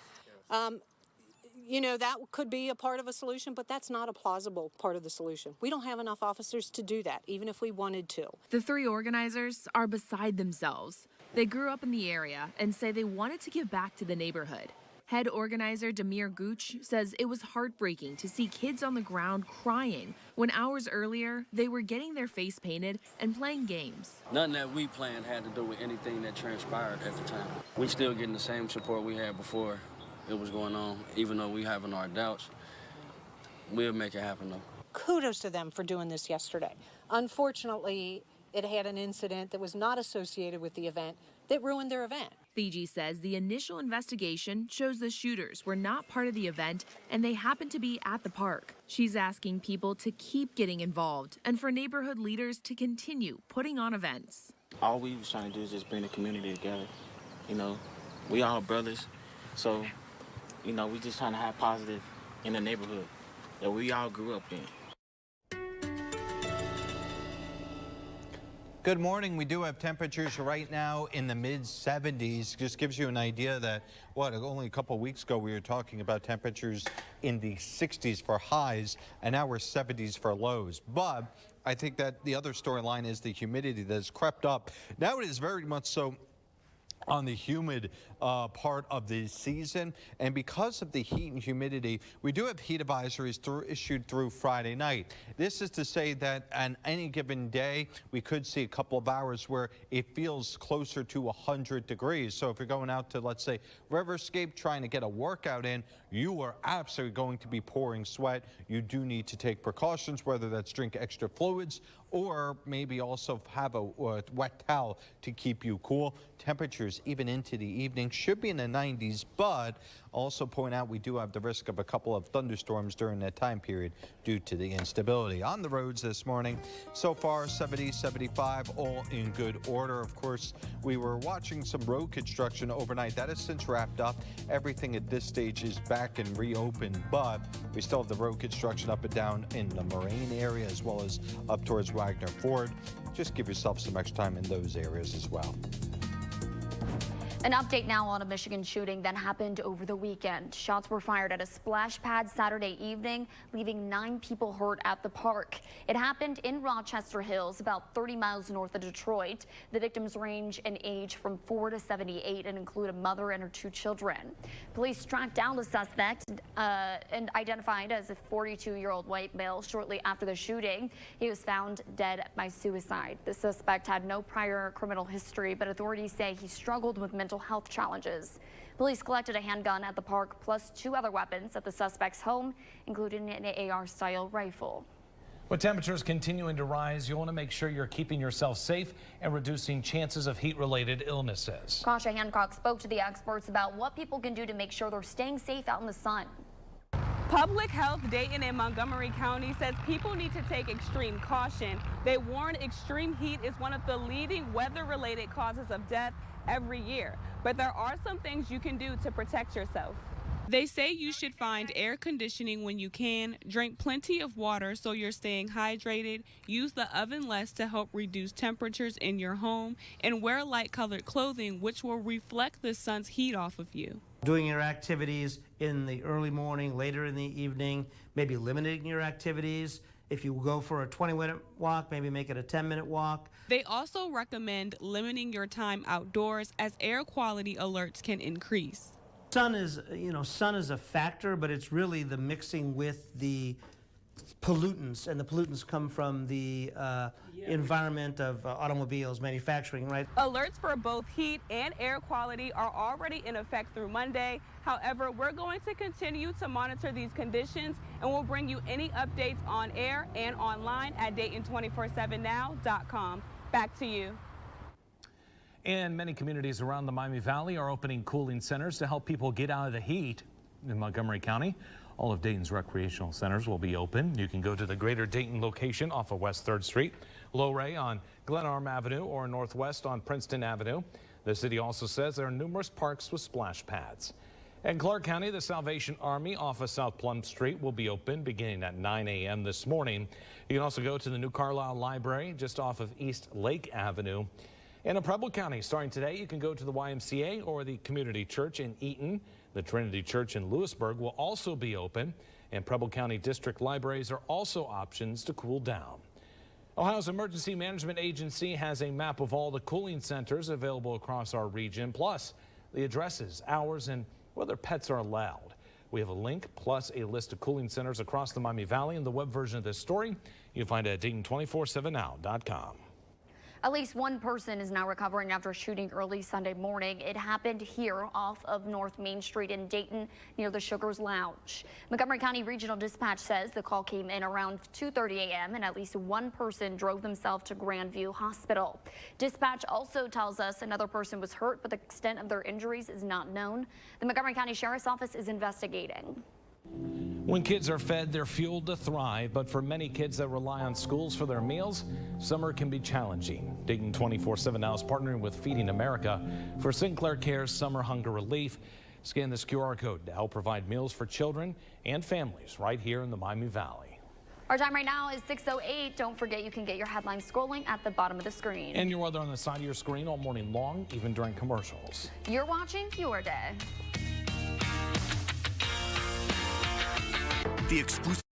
You know, that could be a part of a solution, but that's not a plausible part of the solution. We don't have enough officers to do that, even if we wanted to. The 3 organizers are beside themselves. They grew up in the area and say they wanted to give back to the neighborhood. Head organizer Demir Gooch says it was heartbreaking to see kids on the ground crying when hours earlier they were getting their face painted and playing games. Nothing that we planned had to do with anything that transpired at the time. We still getting the same support we had before it was going on. Even though we having our doubts, we'll make it happen though. Kudos to them for doing this yesterday. Unfortunately, it had an incident that was not associated with the event that ruined their event. Thigi says the initial investigation shows the shooters were not part of the event and they happened to be at the park. She's asking people to keep getting involved and for neighborhood leaders to continue putting on events. All we was trying to do is just bring the community together. You know, we all brothers, so you know, we just trying to have positive in the neighborhood that we all grew up in. Good morning. We do have temperatures right now in the mid-70s. Just gives you an idea that, only a couple weeks ago we were talking about temperatures in the 60s for highs, and now we're 70s for lows. But I think that the other storyline is the humidity that has crept up. Now it is very much so on the humid part of the season, and because of the heat and humidity, we do have heat advisories issued through Friday night. This is to say that on any given day, we could see a couple of hours where it feels closer to 100 degrees. So if you're going out to, let's say, Riverscape, trying to get a workout in, you are absolutely going to be pouring sweat. You do need to take precautions, whether that's drink extra fluids or maybe also have a wet towel to keep you cool. Temperatures even into the evening should be in the 90s, but also point out we do have the risk of a couple of thunderstorms during that time period due to the instability. On the roads this morning, so far 70, 75, all in good order. Of course, we were watching some road construction overnight. That has since wrapped up. Everything at this stage is back and reopened, but we still have the road construction up and down in the Moraine area as well as up towards Wagner Ford. Just give yourself some extra time in those areas as well. An update now on a Michigan shooting that happened over the weekend. Shots were fired at a splash pad Saturday evening, leaving 9 people hurt at the park. It happened in Rochester Hills, about 30 miles north of Detroit. The victims range in age from 4 to 78 and include a mother and her 2 children. Police tracked down the suspect and identified as a 42-year-old white male shortly after the shooting. He was found dead by suicide. The suspect had no prior criminal history, but authorities say he struggled with mental health challenges. Police collected a handgun at the park plus 2 other weapons at the suspect's home, including an AR-style rifle. With temperatures continuing to rise, you want to make sure you're keeping yourself safe and reducing chances of heat-related illnesses. Kasha Hancock spoke to the experts about what people can do to make sure they're staying safe out in the sun. Public Health Dayton and Montgomery County says people need to take extreme caution. They warn extreme heat is one of the leading weather-related causes of death every year, but there are some things you can do to protect yourself. They say you should find air conditioning when you can, drink plenty of water so you're staying hydrated, use the oven less to help reduce temperatures in your home, and wear light-colored clothing which will reflect the sun's heat off of you. Doing your activities in the early morning, later in the evening, maybe limiting your activities. If you go for a 20-minute walk, maybe make it a 10-minute walk. They also recommend limiting your time outdoors as air quality alerts can increase. Sun is a factor, but it's really the mixing with the pollutants, and the pollutants come from the environment of automobiles, manufacturing, right? Alerts for both heat and air quality are already in effect through Monday. However, we're going to continue to monitor these conditions, and we'll bring you any updates on air and online at Dayton247now.com. Back to you. And many communities around the Miami Valley are opening cooling centers to help people get out of the heat. In Montgomery County, all of Dayton's recreational centers will be open. You can go to the Greater Dayton location off of West 3rd Street, Lowray on Glenarm Avenue, or Northwest on Princeton Avenue. The city also says there are numerous parks with splash pads. In Clark County, the Salvation Army off of South Plum Street will be open beginning at 9 a.m. this morning. You can also go to the New Carlisle Library just off of East Lake Avenue. And in Preble County, starting today, you can go to the YMCA or the Community Church in Eaton. The Trinity Church in Lewisburg will also be open, and Preble County District Libraries are also options to cool down. Ohio's Emergency Management Agency has a map of all the cooling centers available across our region, plus the addresses, hours, and whether pets are allowed. We have a link plus a list of cooling centers across the Miami Valley in the web version of this story. You can find it at Dayton247now.com. At least one person is now recovering after a shooting early Sunday morning. It happened here off of North Main Street in Dayton near the Sugars Lounge. Montgomery County Regional Dispatch says the call came in around 2:30 a.m. and at least one person drove themselves to Grandview Hospital. Dispatch also tells us another person was hurt, but the extent of their injuries is not known. The Montgomery County Sheriff's Office is investigating. When kids are fed, they're fueled to thrive, but for many kids that rely on schools for their meals, summer can be challenging. Dayton 24/7 Now is partnering with Feeding America for Sinclair Care's Summer Hunger Relief. Scan this QR code to help provide meals for children and families right here in the Miami Valley. Our time right now is 6:08. Don't forget you can get your headlines scrolling at the bottom of the screen. And your weather on the side of your screen all morning long, even during commercials. You're watching Your Day. The exclusive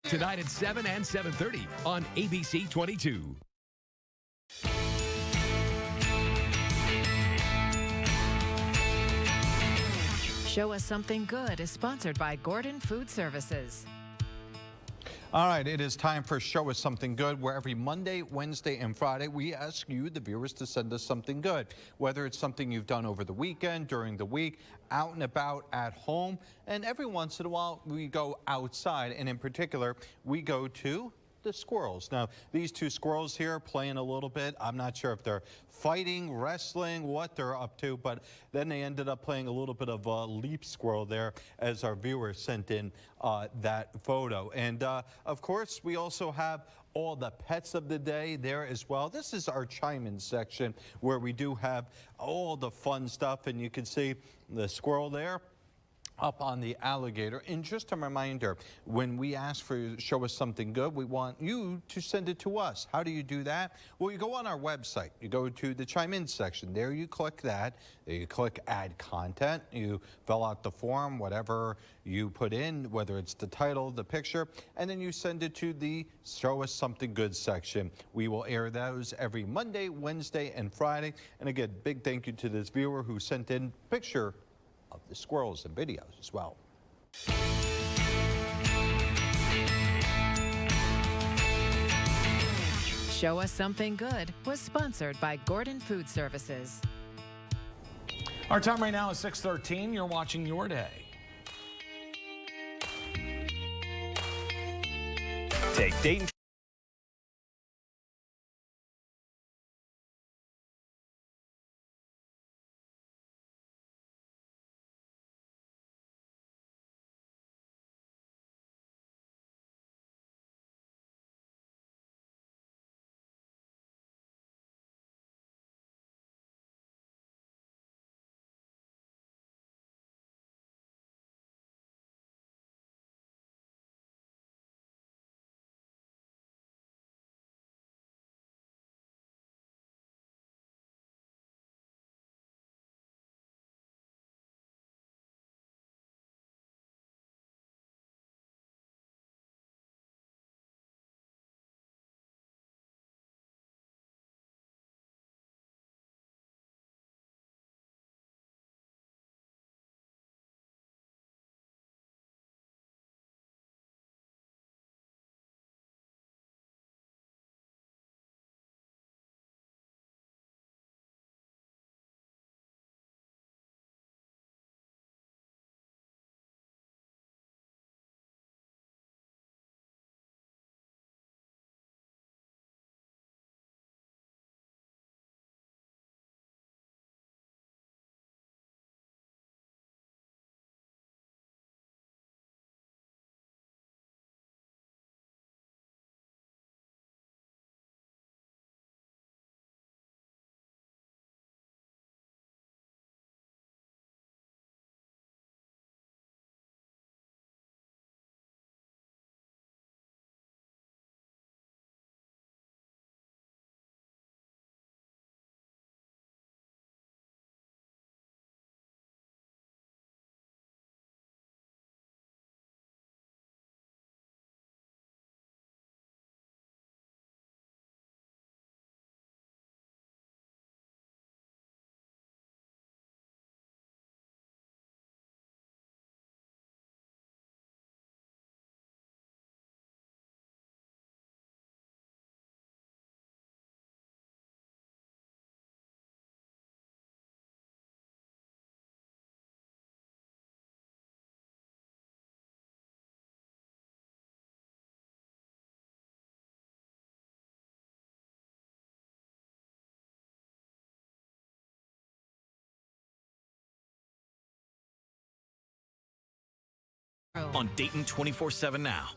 Tonight at 7 and 7:30 on ABC 22. Show Us Something Good is sponsored by Gordon Food Services. All right, it is time for Show Us Something Good, where every Monday, Wednesday, and Friday, we ask you, the viewers, to send us something good. Whether it's something you've done over the weekend, during the week, out and about, at home, and every once in a while, we go outside, and in particular, we go to the squirrels. Now, these two squirrels here are playing a little bit. I'm not sure if they're fighting, wrestling, what they're up to, but then they ended up playing a little bit of a leap squirrel there as our viewer sent in that photo. And of course, we also have all the pets of the day there as well. This is our chime-in section where we do have all the fun stuff, and you can see the squirrel there up on the alligator. And just a reminder, when we ask for Show Us Something Good, we want you to send it to us. How do you do that? Well, you go on our website. You go to the Chime In section. There you click that. There you click Add Content. You fill out the form, whatever you put in, whether it's the title, the picture, and then you send it to the Show Us Something Good section. We will air those every Monday, Wednesday, and Friday. And again, big thank you to this viewer who sent in a picture of the squirrels and videos as well. Show Us Something Good was sponsored by Gordon Food Services. Our time right now is 6:13. You're watching Your Day. Take Dayton. On Dayton 24/7 now.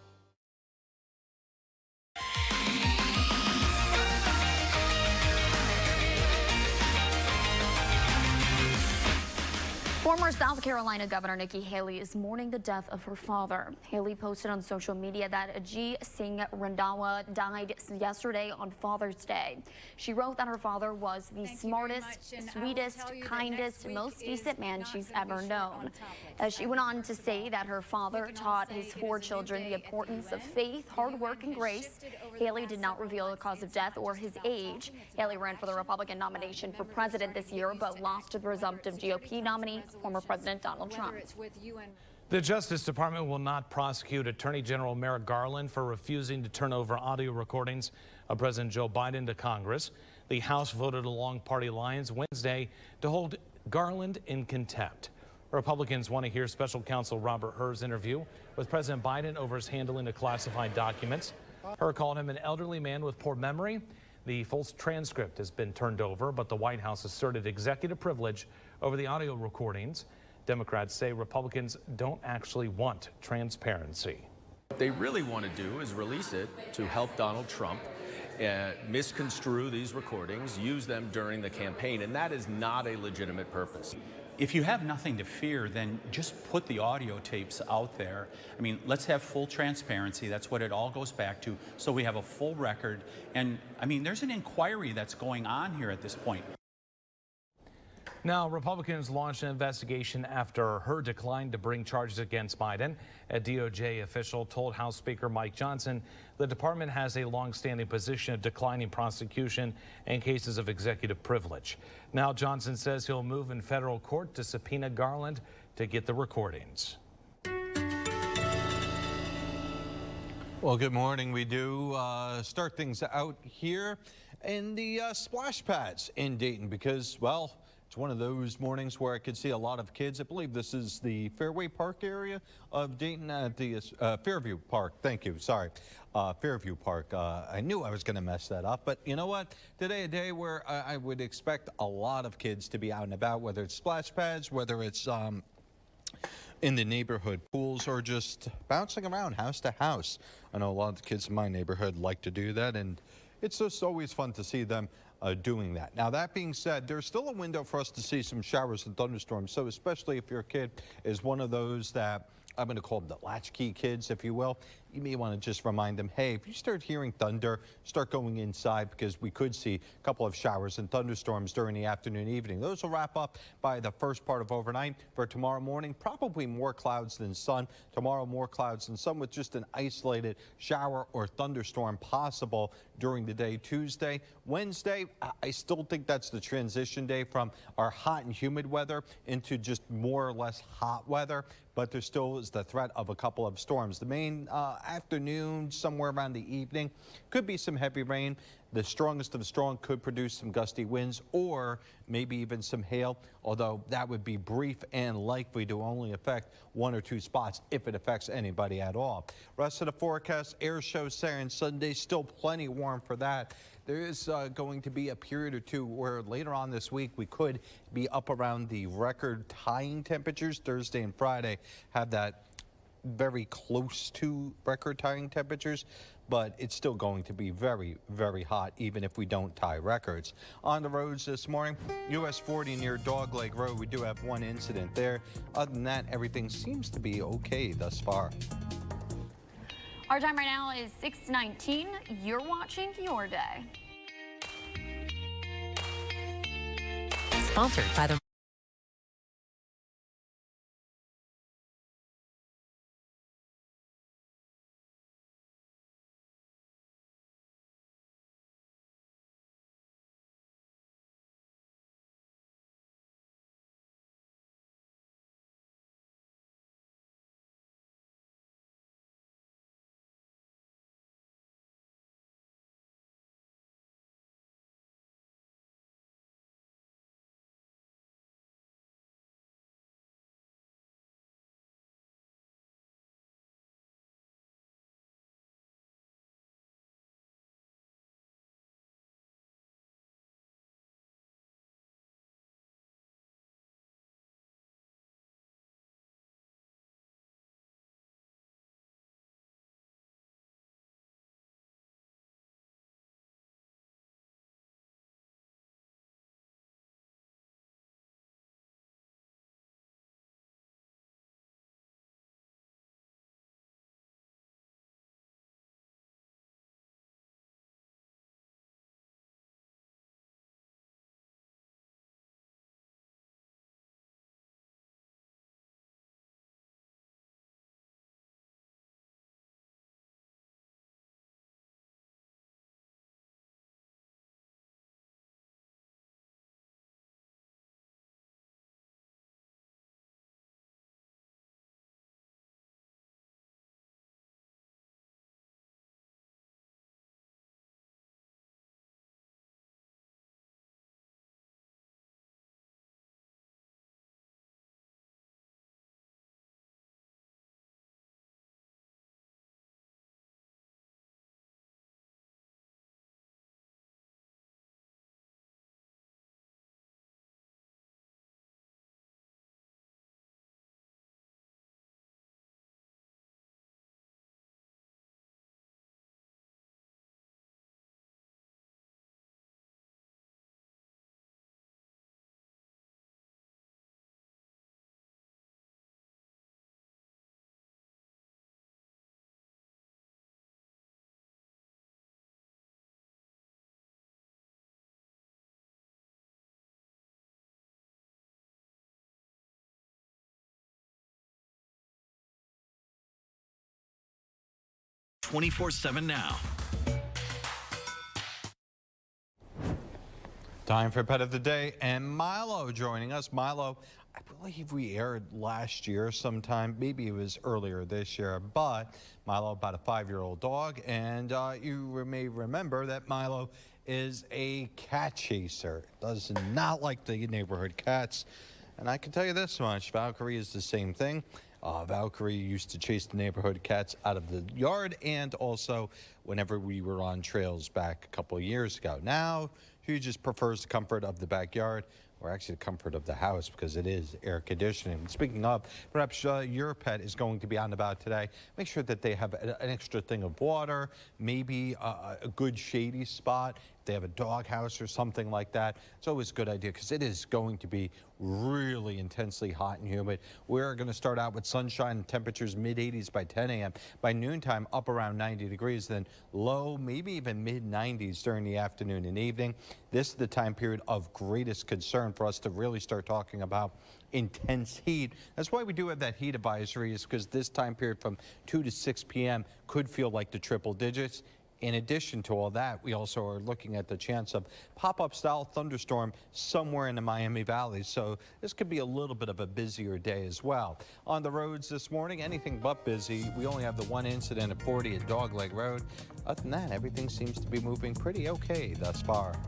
Former South Carolina Governor Nikki Haley is mourning the death of her father. Haley posted on social media that Ajit Singh Randhawa died yesterday on Father's Day. She wrote that her father was the smartest, sweetest, kindest, most decent man she's ever known. She went on to say that her father taught his 4 children the importance of faith, hard work, and grace. Haley did not reveal the cause of death or his age. Haley ran for the Republican nomination for president this year, but lost to the presumptive GOP nominee, former President Donald Trump. The Justice Department will not prosecute Attorney General Merrick Garland for refusing to turn over audio recordings of President Joe Biden to Congress. The House voted along party lines Wednesday to hold Garland in contempt. Republicans want to hear special counsel Robert Hur's interview with President Biden over his handling of classified documents. Hur called him an elderly man with poor memory. The full transcript has been turned over, but the White House asserted executive privilege over the audio recordings. Democrats say Republicans don't actually want transparency. What they really want to do is release it to help Donald Trump misconstrue these recordings, use them during the campaign, and that is not a legitimate purpose. If you have nothing to fear, then just put the audio tapes out there. I mean, let's have full transparency. That's what it all goes back to. So we have a full record. And I mean, there's an inquiry that's going on here at this point. Now, Republicans launched an investigation after Hur declined to bring charges against Biden. A DOJ official told House Speaker Mike Johnson the department has a longstanding position of declining prosecution in cases of executive privilege. Now, Johnson says he'll move in federal court to subpoena Garland to get the recordings. Well, good morning. We do start things out here in the splash pads in Dayton because, well, it's one of those mornings where I could see a lot of kids. I believe this is the Fairway Park area of Dayton at the Fairview Park. Thank you. Sorry. Fairview Park. I knew I was going to mess that up. But you know what? Today, a day where I would expect a lot of kids to be out and about, whether it's splash pads, whether it's in the neighborhood pools, or just bouncing around house to house. I know a lot of the kids in my neighborhood like to do that, and it's just always fun to see them doing that. Now, that being said, there's still a window for us to see some showers and thunderstorms. So especially if your kid is one of those that I'm going to call them the latchkey kids, if you will, you may want to just remind them, hey, if you start hearing thunder, start going inside, because we could see a couple of showers and thunderstorms during the afternoon, evening. Those will wrap up by the first part of overnight. For tomorrow morning, probably more clouds than sun. Tomorrow, more clouds than sun with just an isolated shower or thunderstorm possible during the day. Tuesday, Wednesday, I still think that's the transition day from our hot and humid weather into just more or less hot weather. But there still is the threat of a couple of storms. The main afternoon, somewhere around the evening, could be some heavy rain. The strongest of the strong could produce some gusty winds or maybe even some hail, although that would be brief and likely to only affect 1 or 2 spots if it affects anybody at all. Rest of the forecast, air show Saturday and Sunday, still plenty warm for that. There is going to be a period or two where later on this week we could be up around the record tying temperatures. Thursday and Friday have that very close to record tying temperatures, but it's still going to be very, very hot even if we don't tie records. On the roads this morning, US 40 near Dogleg Road, we do have 1 incident there. Other than that, everything seems to be okay thus far. Our time right now is 6:19. You're watching Your Day. Sponsored by the 24/7 Now. Time for Pet of the Day, and Milo joining us. Milo, I believe we aired last year sometime, maybe it was earlier this year, but Milo, about a 5-year-old dog, and you may remember that Milo is a cat chaser. Does not like the neighborhood cats, and I can tell you this much, Valkyrie is the same thing. Valkyrie used to chase the neighborhood cats out of the yard, and also whenever we were on trails back a couple of years ago. Now, she just prefers the comfort of the backyard, or actually the comfort of the house, because it is air conditioning. Speaking of, perhaps your pet is going to be out and about today. Make sure that they have an extra thing of water, maybe a good shady spot. If they have a dog house or something like that, it's always a good idea, because it is going to be really intensely hot and humid. We're going to start out with sunshine and temperatures mid-80s by 10 a.m. By noontime, up around 90 degrees, then low, maybe even mid-90s during the afternoon and evening. This is the time period of greatest concern for us to really start talking about intense heat. That's why we do have that heat advisory, is because this time period from 2 to 6 p.m. could feel like the triple digits. In addition to all that, we also are looking at the chance of pop-up style thunderstorm somewhere in the Miami Valley. So this could be a little bit of a busier day as well. On the roads this morning, anything but busy. We only have the one incident at 40 at Dogleg Road. Other than that, everything seems to be moving pretty okay thus far.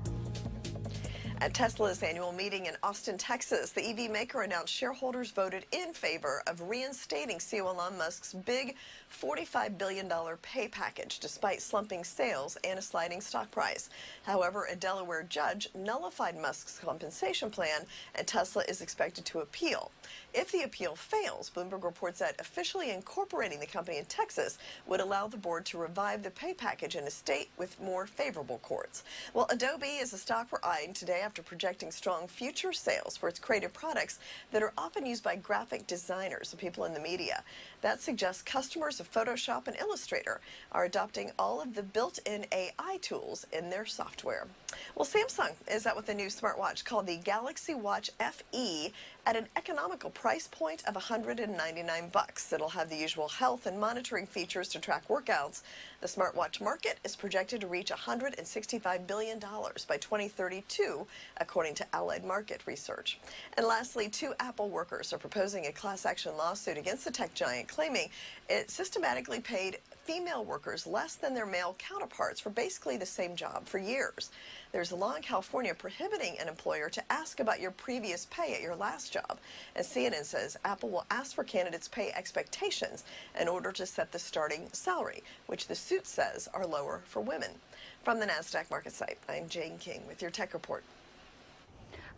At Tesla's annual meeting in Austin, Texas, the EV maker announced shareholders voted in favor of reinstating CEO Elon Musk's big $45 billion pay package, despite slumping sales and a sliding stock price. However, a Delaware judge nullified Musk's compensation plan, and Tesla is expected to appeal. If the appeal fails, Bloomberg reports that officially incorporating the company in Texas would allow the board to revive the pay package in a state with more favorable courts. Well, Adobe is a stock we're eyeing today after projecting strong future sales for its creative products that are often used by graphic designers and people in the media. That suggests customers of Photoshop and Illustrator are adopting all of the built-in AI tools in their software. Well, Samsung is out with a new smartwatch called the Galaxy Watch FE at an economical price point of $199. It'll have the usual health and monitoring features to track workouts. The smartwatch market is projected to reach $165 billion by 2032, according to Allied Market Research. And lastly, 2 Apple workers are proposing a class action lawsuit against the tech giant, claiming it systematically paid female workers less than their male counterparts for basically the same job for years. There's a law in California prohibiting an employer to ask about your previous pay at your last job. And CNN says Apple will ask for candidates' pay expectations in order to set the starting salary, which the suit says are lower for women. From the NASDAQ market site, I'm Jane King with your Tech Report.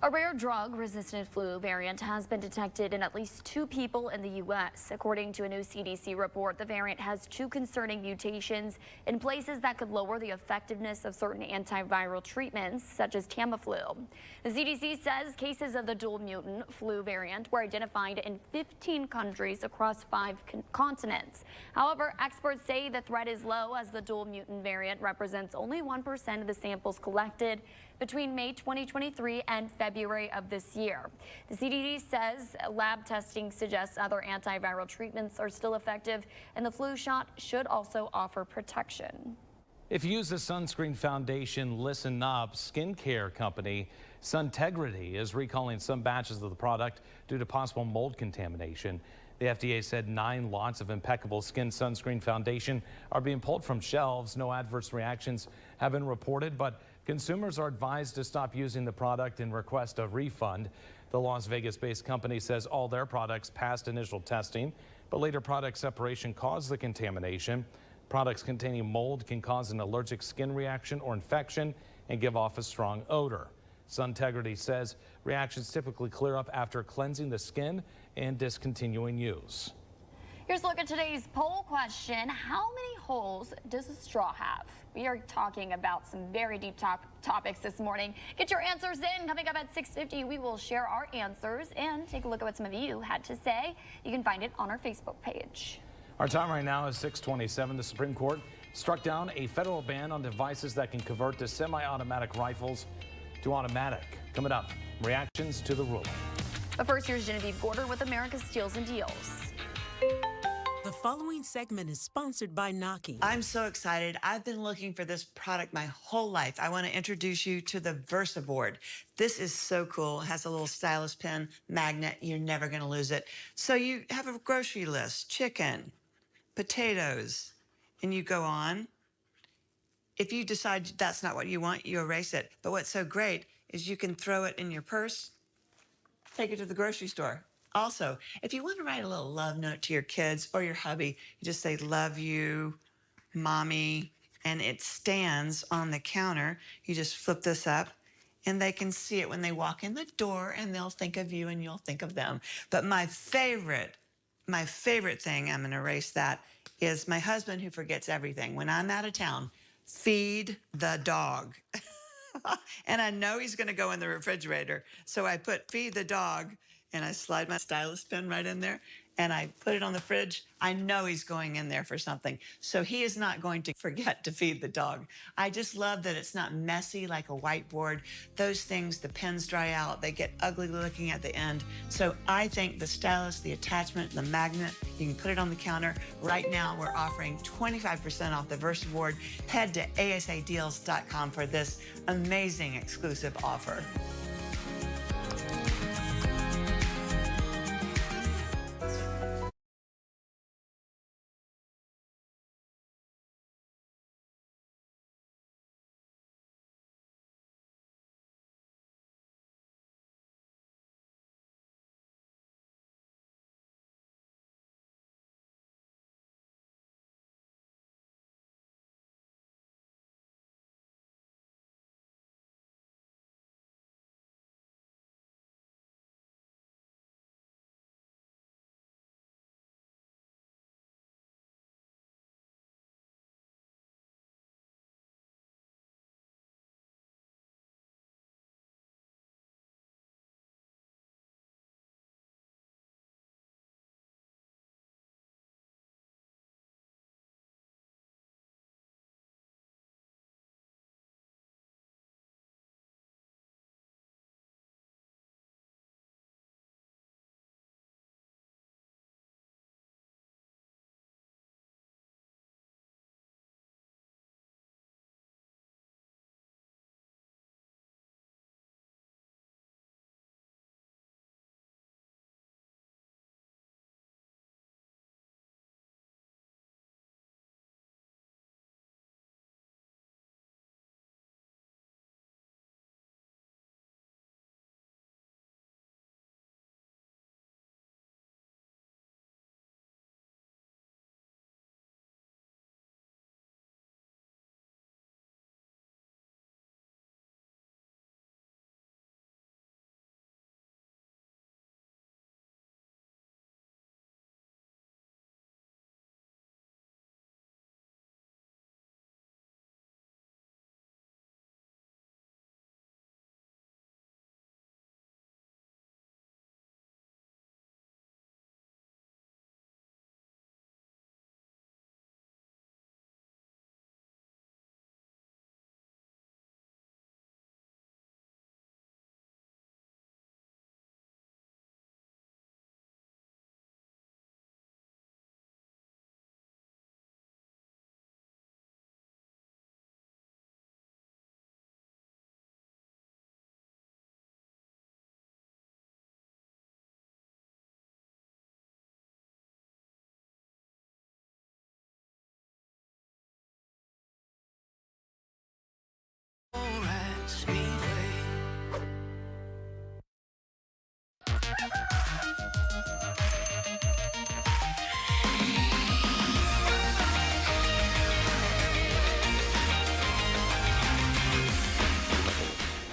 A rare drug-resistant flu variant has been detected in at least 2 people in the U.S. According to a new CDC report, the variant has 2 concerning mutations in places that could lower the effectiveness of certain antiviral treatments, such as Tamiflu. The CDC says cases of the dual mutant flu variant were identified in 15 countries across 5 continents. However, experts say the threat is low, as the dual mutant variant represents only 1% of the samples collected between May 2023 and February of this year. The CDC says lab testing suggests other antiviral treatments are still effective, and the flu shot should also offer protection. If you use the sunscreen foundation, listen up. Skincare company Suntegrity is recalling some batches of the product due to possible mold contamination. The FDA said 9 lots of impeccable skin sunscreen foundation are being pulled from shelves. No adverse reactions have been reported, but consumers are advised to stop using the product and request a refund. The Las Vegas-based company says all their products passed initial testing, but later product separation caused the contamination. Products containing mold can cause an allergic skin reaction or infection and give off a strong odor. Suntegrity says reactions typically clear up after cleansing the skin and discontinuing use. Here's a look at today's poll question. How many holes does a straw have? We are talking about some very deep topics this morning. Get your answers in. Coming up at 6:50, we will share our answers and take a look at what some of you had to say. You can find it on our Facebook page. Our time right now is 6:27. The Supreme Court struck down a federal ban on devices that can convert the semi-automatic rifles to automatic. Coming up, reactions to the ruling. But first, here's Genevieve Gorder with America's Steals and Deals. following segment is sponsored by Naki. I'm so excited. I've been looking for this product my whole life. I want to introduce you to the VersaBoard. This is so cool. It has a little stylus pen, magnet. You're never going to lose it. So you have a grocery list, chicken, potatoes, and you go on. If you decide that's not what you want, you erase it. But what's so great is you can throw it in your purse, take it to the grocery store. Also, if you want to write a little love note to your kids or your hubby, you just say, love you, mommy, and it stands on the counter. You just flip this up, and they can see it when they walk in the door, and they'll think of you, and you'll think of them. But my favorite thing, I'm going to erase that, is my husband who forgets everything. When I'm out of town, feed the dog. And I know he's going to go in the refrigerator. So I put feed the dog, and I slide my stylus pen right in there, and I put it on the fridge. I know he's going in there for something. So he is not going to forget to feed the dog. I just love that it's not messy like a whiteboard. Those things, the pens dry out. They get ugly looking at the end. So I think the stylus, the attachment, the magnet, you can put it on the counter. Right now, we're offering 25% off the VersaBoard. Head to asadeals.com for this amazing exclusive offer.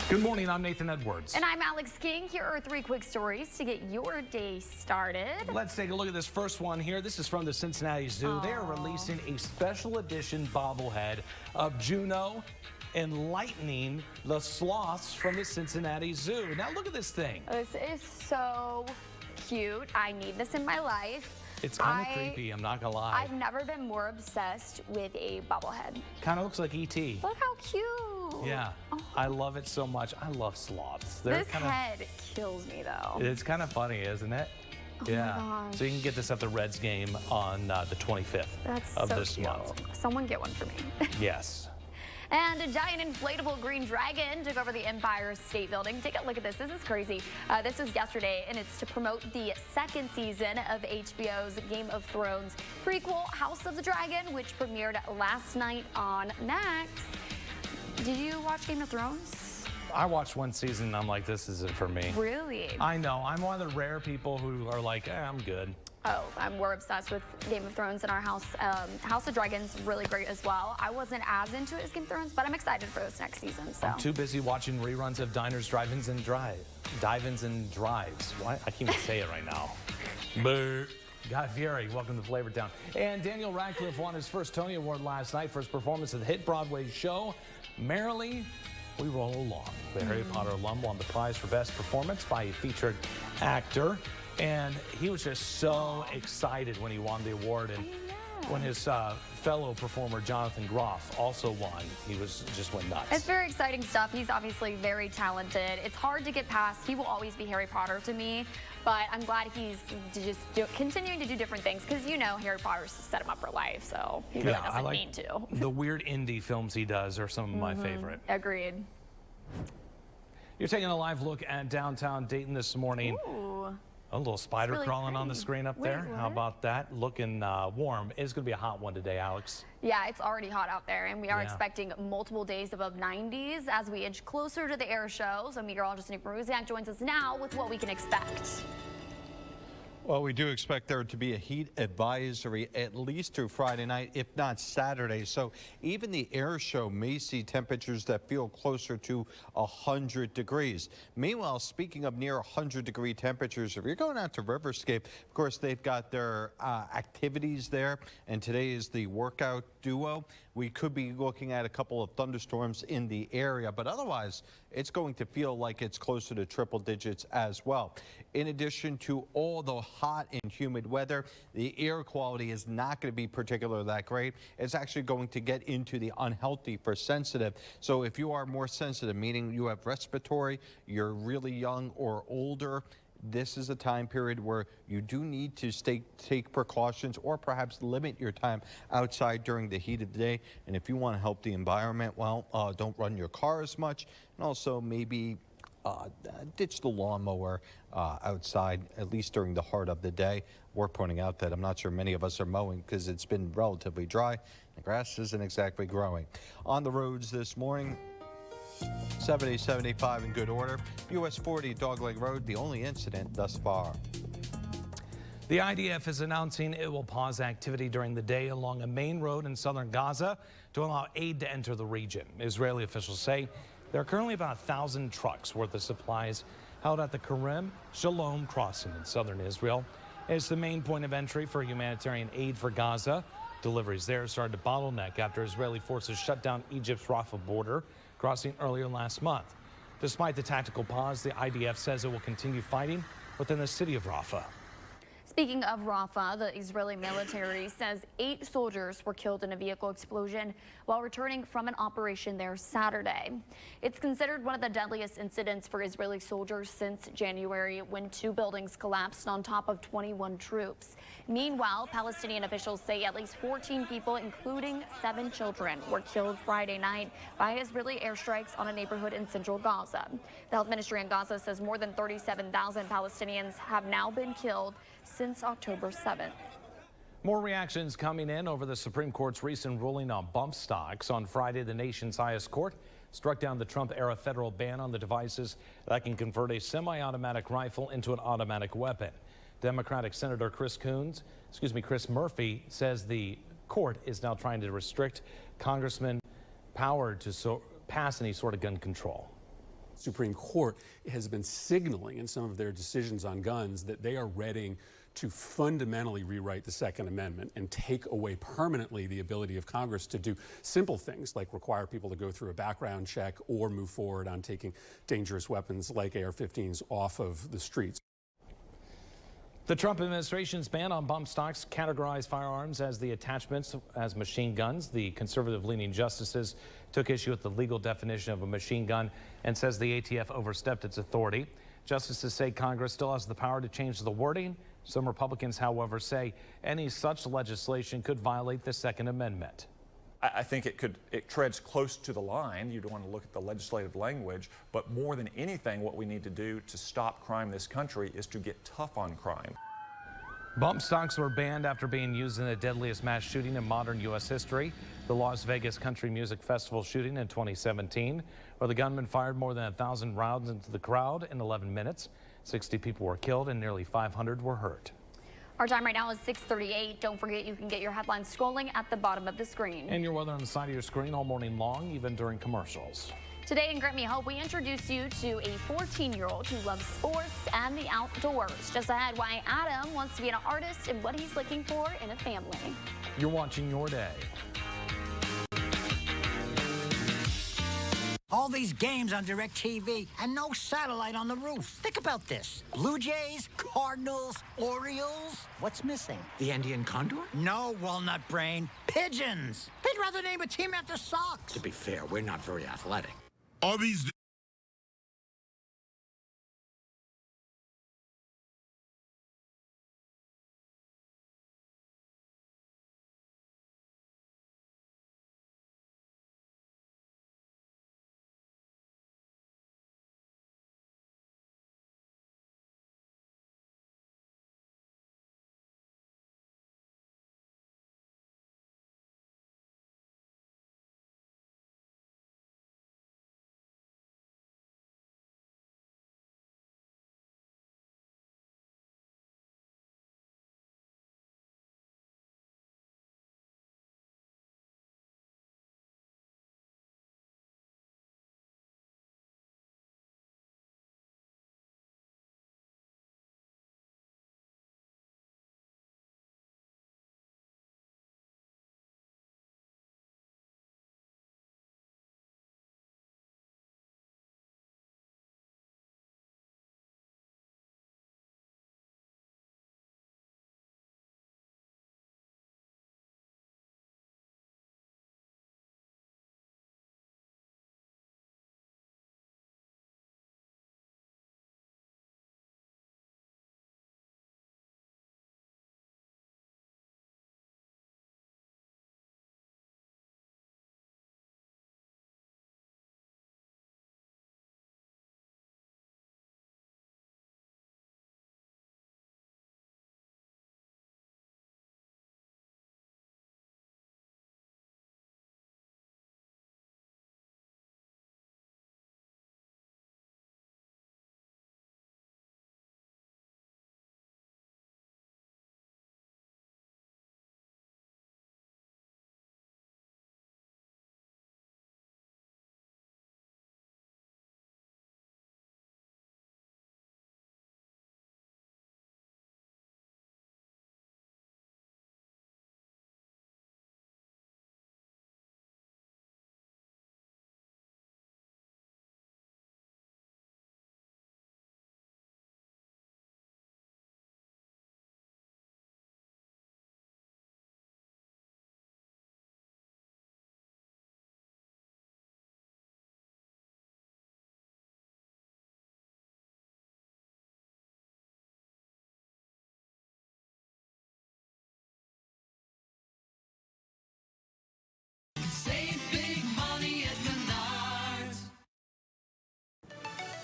Good morning, I'm Nathan Edwards. And I'm Alex King. Here are 3 quick stories to get your day started. Let's take a look at this first one here. This is from the Cincinnati Zoo. They are releasing a special edition bobblehead of Juno, enlightening the sloths from the Cincinnati Zoo. Now look at this thing. This is so cute. I need this in my life. It's kind of creepy, I'm not gonna lie. I've never been more obsessed with a bobblehead. Kind of looks like E.T. Look how cute. Yeah, I love it so much. I love sloths. This head kills me though. It's kind of funny, isn't it? Yeah. So you can get this at the Reds game on the 25th of so this cute. month. Someone get one for me. Yes. And a giant inflatable green dragon took over the Empire State Building. Take a look at this. This is crazy. This was yesterday, and it's to promote the second season of HBO's Game of Thrones prequel, House of the Dragon, which premiered last night on Max. Did you watch Game of Thrones? I watched one season, and I'm like, this isn't for me. Really? I know. I'm one of the rare people who are like, I'm good. Oh, we're obsessed with Game of Thrones in our house. House of Dragon's really great as well. I wasn't as into it as Game of Thrones, but I'm excited for this next season. So. I'm too busy watching reruns of Diners, Drive-Ins, and Dive-Ins and Drives. Why? I can't even say it right now. Boo. Guy Fieri, welcome to Flavor Town. And Daniel Radcliffe won his first Tony Award last night for his performance of the hit Broadway show, Merrily We Roll Along. The Harry Potter alum won the prize for Best Performance by a featured actor. And he was just so excited when he won the award. And when his fellow performer, Jonathan Groff, also won, he just went nuts. It's very exciting stuff. He's obviously very talented. It's hard to get past. He will always be Harry Potter to me. But I'm glad he's just continuing to do different things. Because, you know, Harry Potter's set him up for life. So he really doesn't need to. The weird indie films he does are some of my favorite. Agreed. You're taking a live look at downtown Dayton this morning. Ooh. A little spider really crawling on the pretty. screen up there. How about that? Looking warm. It's going to be a hot one today, Alex. Yeah, it's already hot out there, and we are expecting multiple days above 90s as we inch closer to the air show. So meteorologist Nick Maruziak joins us now with what we can expect. Well, we do expect there to be a heat advisory at least through Friday night, if not Saturday. So even the air show may see temperatures that feel closer to 100 degrees. Meanwhile, speaking of near 100-degree temperatures, if you're going out to Riverscape, of course, they've got their activities there. And today is the workout duo. We could be looking at a couple of thunderstorms in the area, but otherwise it's going to feel like it's closer to triple digits as well. In addition to all the hot and humid weather, the air quality is not going to be particularly that great. It's actually going to get into the unhealthy for sensitive. So if you are more sensitive, meaning you have respiratory, you're really young or older, this is a time period where you do need to take precautions or perhaps limit your time outside during the heat of the day. And if you want to help the environment, well, don't run your car as much, and also maybe ditch the lawnmower outside, at least during the heart of the day. We're pointing out that I'm not sure many of us are mowing because it's been relatively dry. The grass isn't exactly growing. On the roads this morning, 70, 75 in good order. US 40 Dogleg Road, the only incident thus far. The IDF is announcing it will pause activity during the day along a main road in southern Gaza to allow aid to enter the region. Israeli officials say there are currently about 1,000 trucks worth of supplies held at the Kerem Shalom crossing in southern Israel. It's the main point of entry for humanitarian aid for Gaza. Deliveries there started to bottleneck after Israeli forces shut down Egypt's Rafah border crossing earlier last month. Despite the tactical pause, the IDF says it will continue fighting within the city of Rafah. Speaking of Rafah, the Israeli military says 8 soldiers were killed in a vehicle explosion while returning from an operation there Saturday. It's considered one of the deadliest incidents for Israeli soldiers since January, when 2 buildings collapsed on top of 21 troops. Meanwhile, Palestinian officials say at least 14 people, including 7 children, were killed Friday night by Israeli airstrikes on a neighborhood in central Gaza. The health ministry in Gaza says more than 37,000 Palestinians have now been killed since October 7th. More reactions coming in over the Supreme Court's recent ruling on bump stocks. On Friday, the nation's highest court struck down the Trump-era federal ban on the devices that can convert a semi-automatic rifle into an automatic weapon. Democratic Senator Chris Murphy says the court is now trying to restrict congressmen' power to pass any sort of gun control. Supreme Court has been signaling in some of their decisions on guns that they are ready to fundamentally rewrite the Second Amendment and take away permanently the ability of Congress to do simple things like require people to go through a background check or move forward on taking dangerous weapons like AR-15s off of the streets. The Trump administration's ban on bump stocks categorized firearms as the attachments as machine guns. The conservative-leaning justices took issue with the legal definition of a machine gun and says the ATF overstepped its authority. Justices say Congress still has the power to change the wording Some Republicans, however, say any such legislation could violate the Second Amendment. I think it treads close to the line. You'd want to look at the legislative language, but more than anything, what we need to do to stop crime in this country is to get tough on crime. Bump stocks were banned after being used in the deadliest mass shooting in modern U.S. history, the Las Vegas Country Music Festival shooting in 2017, where the gunman fired more than 1,000 rounds into the crowd in 11 minutes. 60 people were killed and nearly 500 were hurt. Our time right now is 6:38. Don't forget you can get your headlines scrolling at the bottom of the screen. And your weather on the side of your screen all morning long, even during commercials. Today in Grant Me Hope, we introduce you to a 14-year-old who loves sports and the outdoors. Just ahead, why Adam wants to be an artist and what he's looking for in a family. You're watching Your Day. All these games on DirecTV and no satellite on the roof. Think about this. Blue Jays, Cardinals, Orioles. What's missing? The Andean condor? No, walnut brain. Pigeons. They'd rather name a team after socks. To be fair, we're not very athletic. All these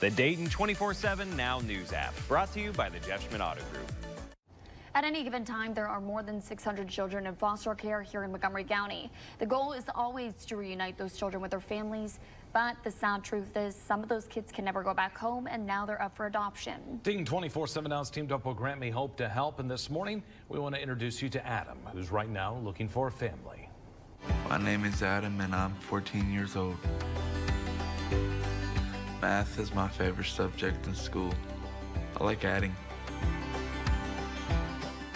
The Dayton 24/7 Now News app, brought to you by the Jeff Schmidt Auto Group. At any given time, there are more than 600 children in foster care here in Montgomery County. The goal is always to reunite those children with their families, but the sad truth is some of those kids can never go back home, and now they're up for adoption. Dayton 24/7 Now's teamed up with Grant Me Hope to help, and this morning we want to introduce you to Adam, who's right now looking for a family. My name is Adam and I'm 14 years old. Math is my favorite subject in school. I like adding.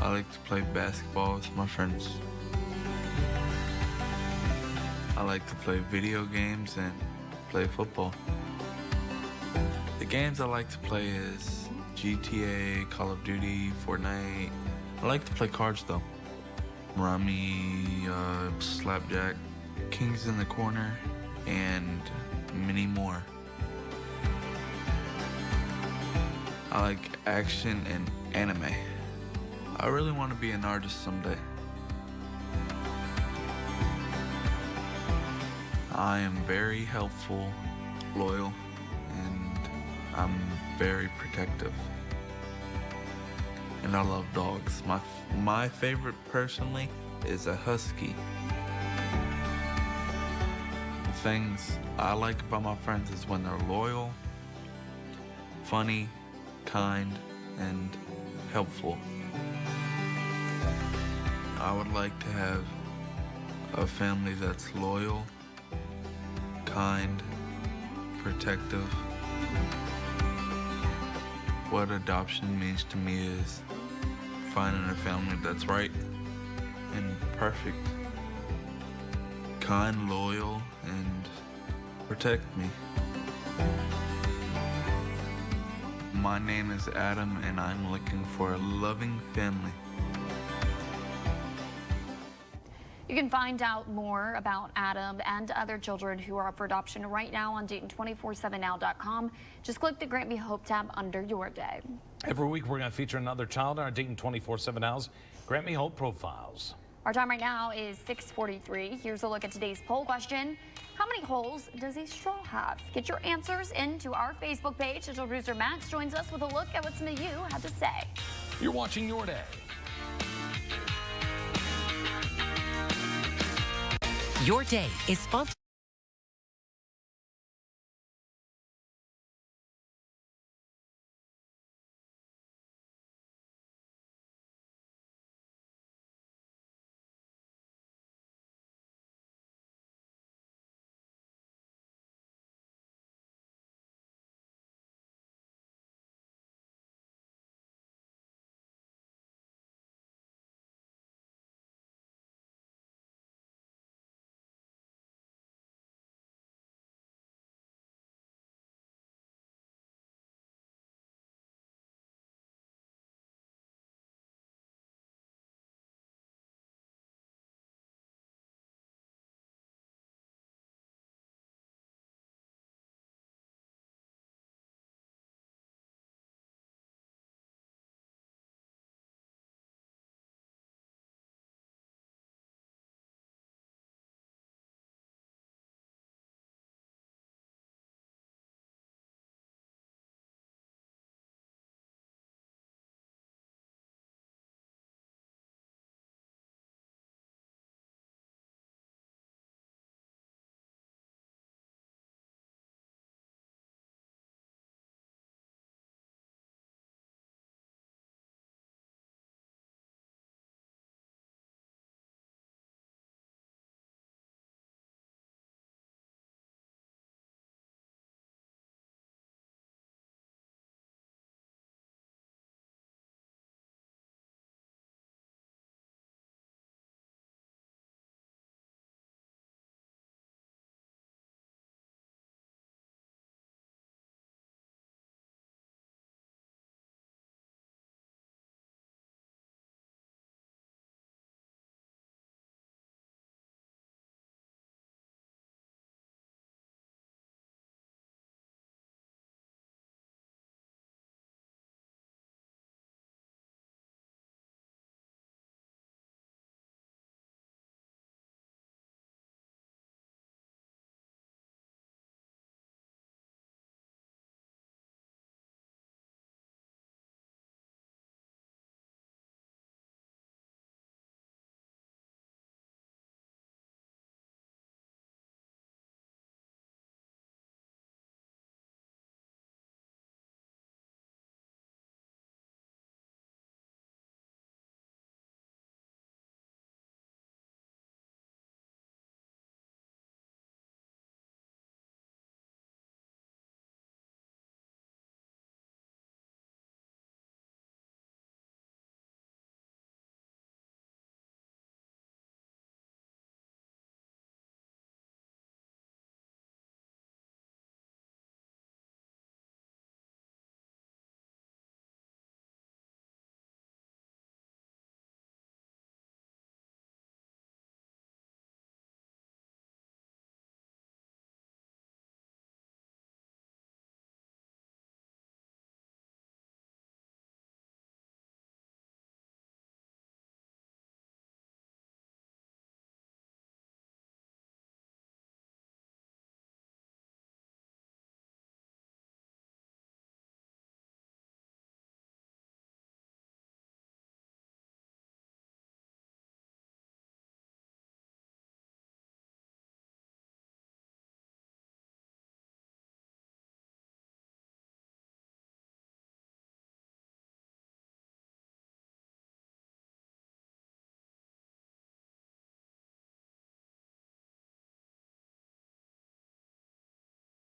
I like to play basketball with my friends. I like to play video games and play football. The games I like to play is GTA, Call of Duty, Fortnite. I like to play cards though. Rummy, Slapjack, Kings in the Corner, and many more. I like action and anime. I really want to be an artist someday. I am very helpful, loyal, and I'm very protective. And I love dogs. My favorite personally is a husky. The things I like about my friends is when they're loyal, funny, kind, and helpful. I would like to have a family that's loyal, kind, protective. What adoption means to me is finding a family that's right and perfect, kind, loyal, and protect me. My name is Adam, and I'm looking for a loving family. You can find out more about Adam and other children who are up for adoption right now on Dayton247now.com. Just click the Grant Me Hope tab under your day. Every week, we're going to feature another child in our Dayton 24/7 Now's Grant Me Hope profiles. Our time right now is 6:43. Here's a look at today's poll question. How many holes does a straw have? Get your answers into our Facebook page. Digital producer Max joins us with a look at what some of you had to say. You're watching Your Day. Your Day is sponsored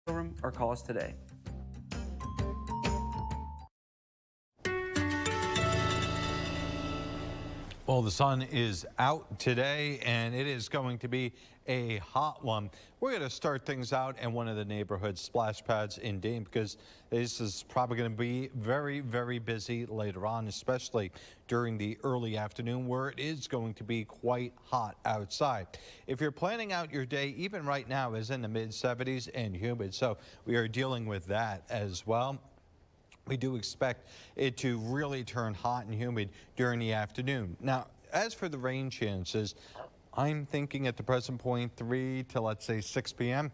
or call us today. Well, the sun is out today, and it is going to be a hot one. We're going to start things out in one of the neighborhood splash pads in Dayton because this is probably going to be very, very busy later on, especially during the early afternoon where it is going to be quite hot outside. If you're planning out your day, even right now is in the mid-70s and humid, so we are dealing with that as well. We do expect it to really turn hot and humid during the afternoon. Now, as for the rain chances, I'm thinking at the present point 3 to let's say 6 p.m.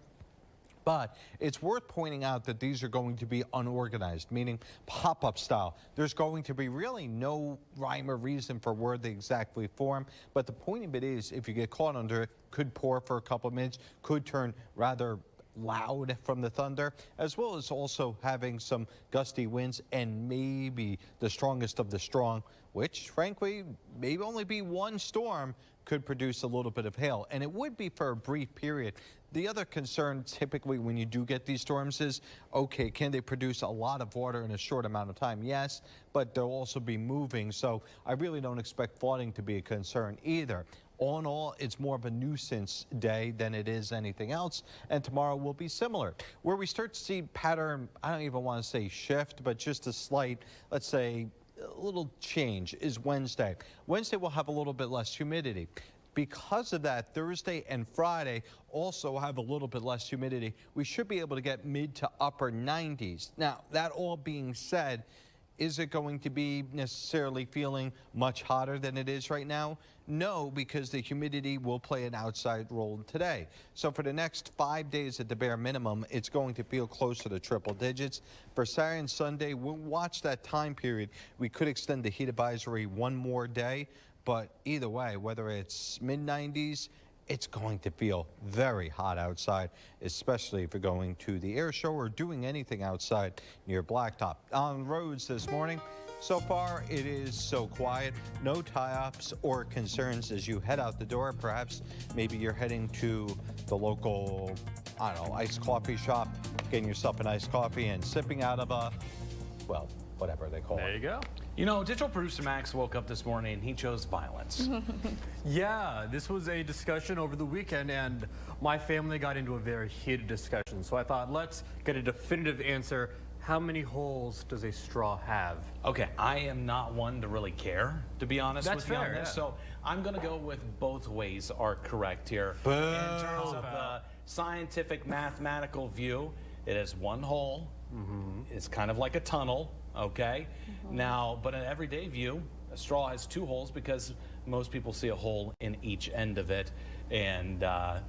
But it's worth pointing out that these are going to be unorganized, meaning pop-up style. There's going to be really no rhyme or reason for where they exactly form. But the point of it is, if you get caught under it, could pour for a couple of minutes, could turn rather loud from the thunder, as well as also having some gusty winds and maybe the strongest of the strong, which frankly may only be one storm, could produce a little bit of hail, and it would be for a brief period. The other concern typically when you do get these storms is, okay, can they produce a lot of water in a short amount of time? Yes, but they'll also be moving, so I really don't expect flooding to be a concern either. All in all, it's more of a nuisance day than it is anything else, and tomorrow will be similar. Where we start to see pattern, I don't even want to say shift, but just a slight, let's say, a little change is Wednesday. Wednesday will have a little bit less humidity. Because of that, Thursday and Friday also have a little bit less humidity. We should be able to get mid to upper 90s. Now, that all being said, is it going to be necessarily feeling much hotter than it is right now? No, because the humidity will play an outside role today. So for the next 5 days at the bare minimum, it's going to feel closer to triple digits. For Saturday and Sunday, we'll watch that time period. We could extend the heat advisory one more day, but either way, whether it's mid-90s, it's going to feel very hot outside, especially if you're going to the air show or doing anything outside near Blacktop. On roads this morning, so far it is so quiet. No tie-ups or concerns as you head out the door. Perhaps maybe you're heading to the local, I don't know, iced coffee shop, getting yourself an iced coffee and sipping out of a, well, whatever they call it. There you go. You know, digital producer Max woke up this morning and he chose violence. Yeah, this was a discussion over the weekend and my family got into a very heated discussion. So I thought, let's get a definitive answer. How many holes does a straw have? Okay, I am not one to really care, to be honest That's with you on fair, this. yeah. So I'm going to go with both ways are correct here. Boom. In terms of the scientific mathematical view, it has one hole. It's kind of like a tunnel, okay? Now, but an everyday view, a straw has two holes because most people see a hole in each end of it. And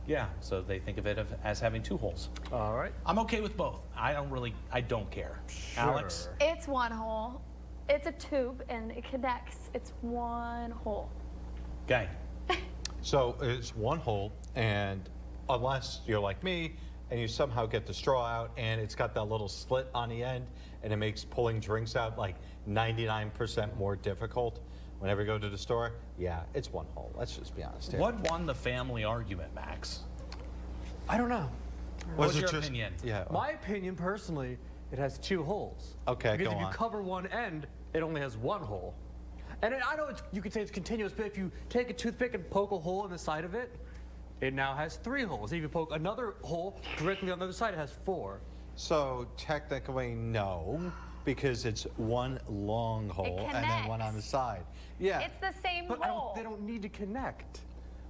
yeah, so they think of it as having two holes. All right. I'm okay with both. I don't care. Sure. Alex? It's one hole. It's a tube and it connects. It's one hole. Okay. So it's one hole, and unless you're like me and you somehow get the straw out and it's got that little slit on the end and it makes pulling drinks out like 99% more difficult whenever you go to the store, yeah, it's one hole. Let's just be honest here. What won the family argument, Max? I don't know. What's your opinion? Yeah. My opinion, personally, it has two holes. Okay, because go if you on. cover one end, it only has one hole. And I know you could say it's continuous, but if you take a toothpick and poke a hole in the side of it, it now has three holes. If you poke another hole directly on the other side, it has four. So technically, no, because it's one long hole and then one on the side. Yeah. It's the same But hole. they don't need to connect.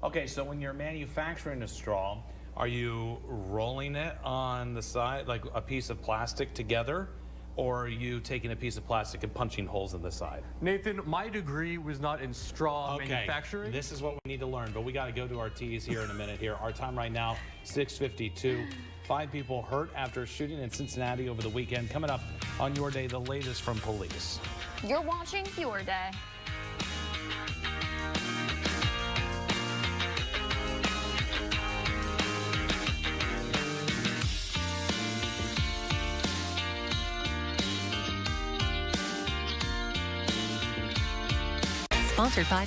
Okay, so when you're manufacturing a straw, are you rolling it on the side, like a piece of plastic together? Or are you taking a piece of plastic and punching holes in the side? Nathan, my degree was not in straw manufacturing. This is what we need to learn, but we got to go to our T's here in a minute here. Our time right now, 6:52. 5 people hurt after a shooting in Cincinnati over the weekend. Coming up on Your Day, the latest from police. You're watching Your Day. Sponsored by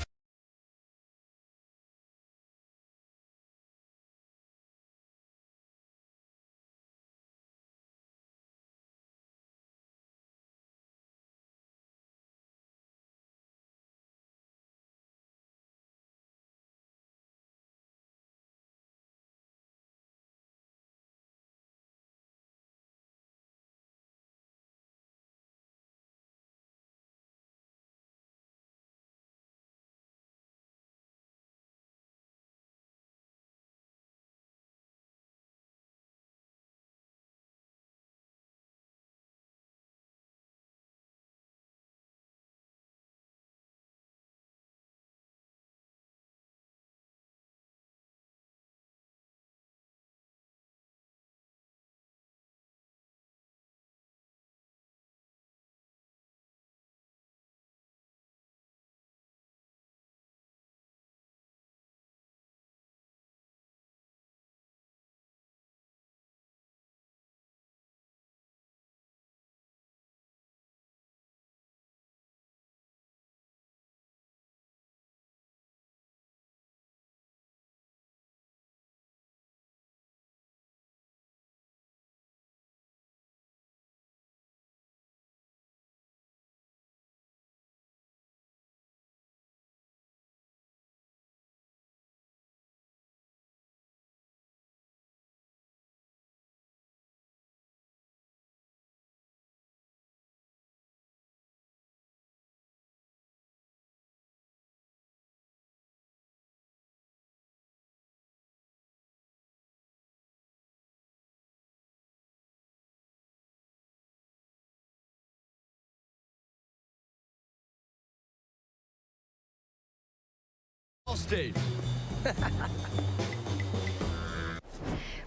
State.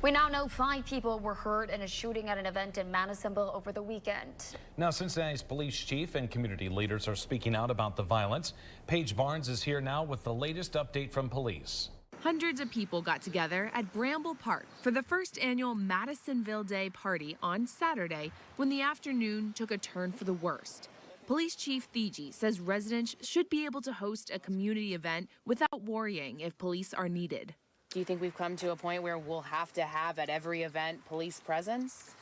We now know 5 people were hurt in a shooting at an event in Madisonville over the weekend. Now, Cincinnati's police chief and community leaders are speaking out about the violence. Paige Barnes is here now with the latest update from police. Hundreds of people got together at Bramble Park for the first annual Madisonville Day party on Saturday when the afternoon took a turn for the worst. Police Chief Thigi says residents should be able to host a community event without worrying if police are needed. Do you think we've come to a point where we'll have to have at every event police presence?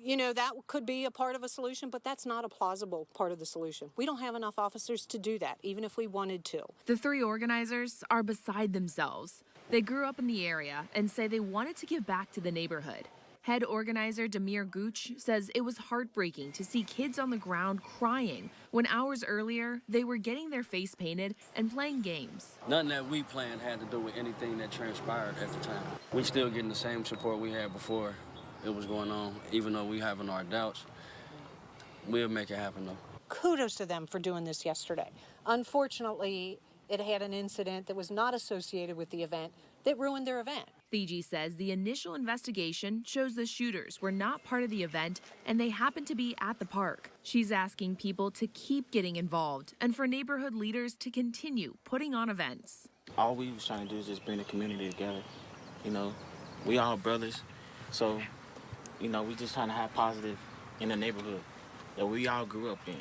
You know, that could be a part of a solution, but that's not a plausible part of the solution. We don't have enough officers to do that, even if we wanted to. The 3 organizers are beside themselves. They grew up in the area and say they wanted to give back to the neighborhood. Head organizer Demir Gooch says it was heartbreaking to see kids on the ground crying when hours earlier they were getting their face painted and playing games. Nothing that we planned had to do with anything that transpired at the time. We still getting the same support we had before it was going on, even though we having our doubts. We'll make it happen though. Kudos to them for doing this yesterday. Unfortunately, it had an incident that was not associated with the event that ruined their event. Thigi says the initial investigation shows the shooters were not part of the event and they happened to be at the park. She's asking people to keep getting involved and for neighborhood leaders to continue putting on events. All we was trying to do is just bring the community together. You know, we all brothers, so, you know, we just trying to have positive in the neighborhood that we all grew up in.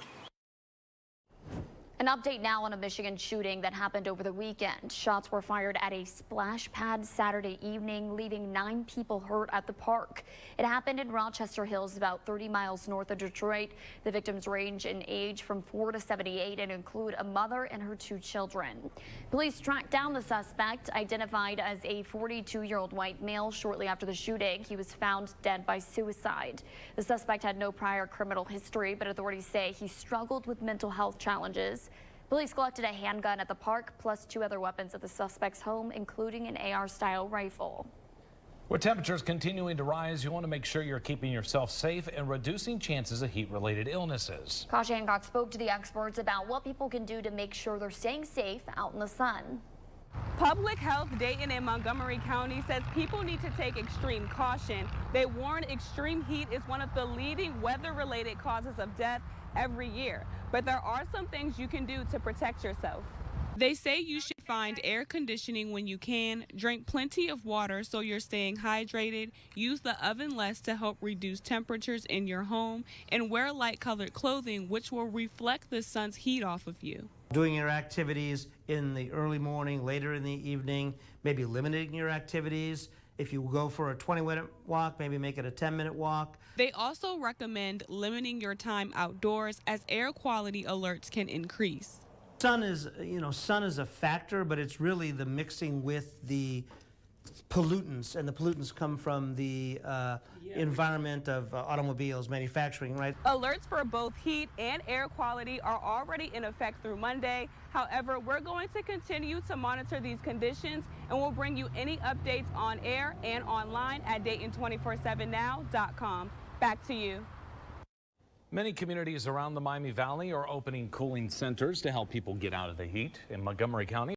An update now on a Michigan shooting that happened over the weekend. Shots were fired at a splash pad Saturday evening, leaving 9 people hurt at the park. It happened in Rochester Hills, about 30 miles north of Detroit. The victims range in age from 4 to 78 and include a mother and her 2 children. Police tracked down the suspect, identified as a 42-year-old white male. Shortly after the shooting, he was found dead by suicide. The suspect had no prior criminal history, but authorities say he struggled with mental health challenges. Police collected a handgun at the park, plus 2 other weapons at the suspect's home, including an AR-style rifle. With temperatures continuing to rise, you want to make sure you're keeping yourself safe and reducing chances of heat-related illnesses. Kasha Hancock spoke to the experts about what people can do to make sure they're staying safe out in the sun. Public Health Dayton and Montgomery County says people need to take extreme caution. They warn extreme heat is one of the leading weather-related causes of death every year. But there are some things you can do to protect yourself. They say you should find air conditioning when you can, drink plenty of water so you're staying hydrated, use the oven less to help reduce temperatures in your home, and wear light-colored clothing which will reflect the sun's heat off of you. Doing your activities in the early morning, later in the evening, maybe limiting your activities. If you go for a 20-minute walk, maybe make it a 10-minute walk. They also recommend limiting your time outdoors as air quality alerts can increase. Sun is a factor, but it's really the mixing with the pollutants, and the pollutants come from the environment of automobiles, manufacturing, right? Alerts for both heat and air quality are already in effect through Monday. However, we're going to continue to monitor these conditions, and we'll bring you any updates on air and online at Dayton247now.com. Back to you. Many communities around the Miami Valley are opening cooling centers to help people get out of the heat. In Montgomery County,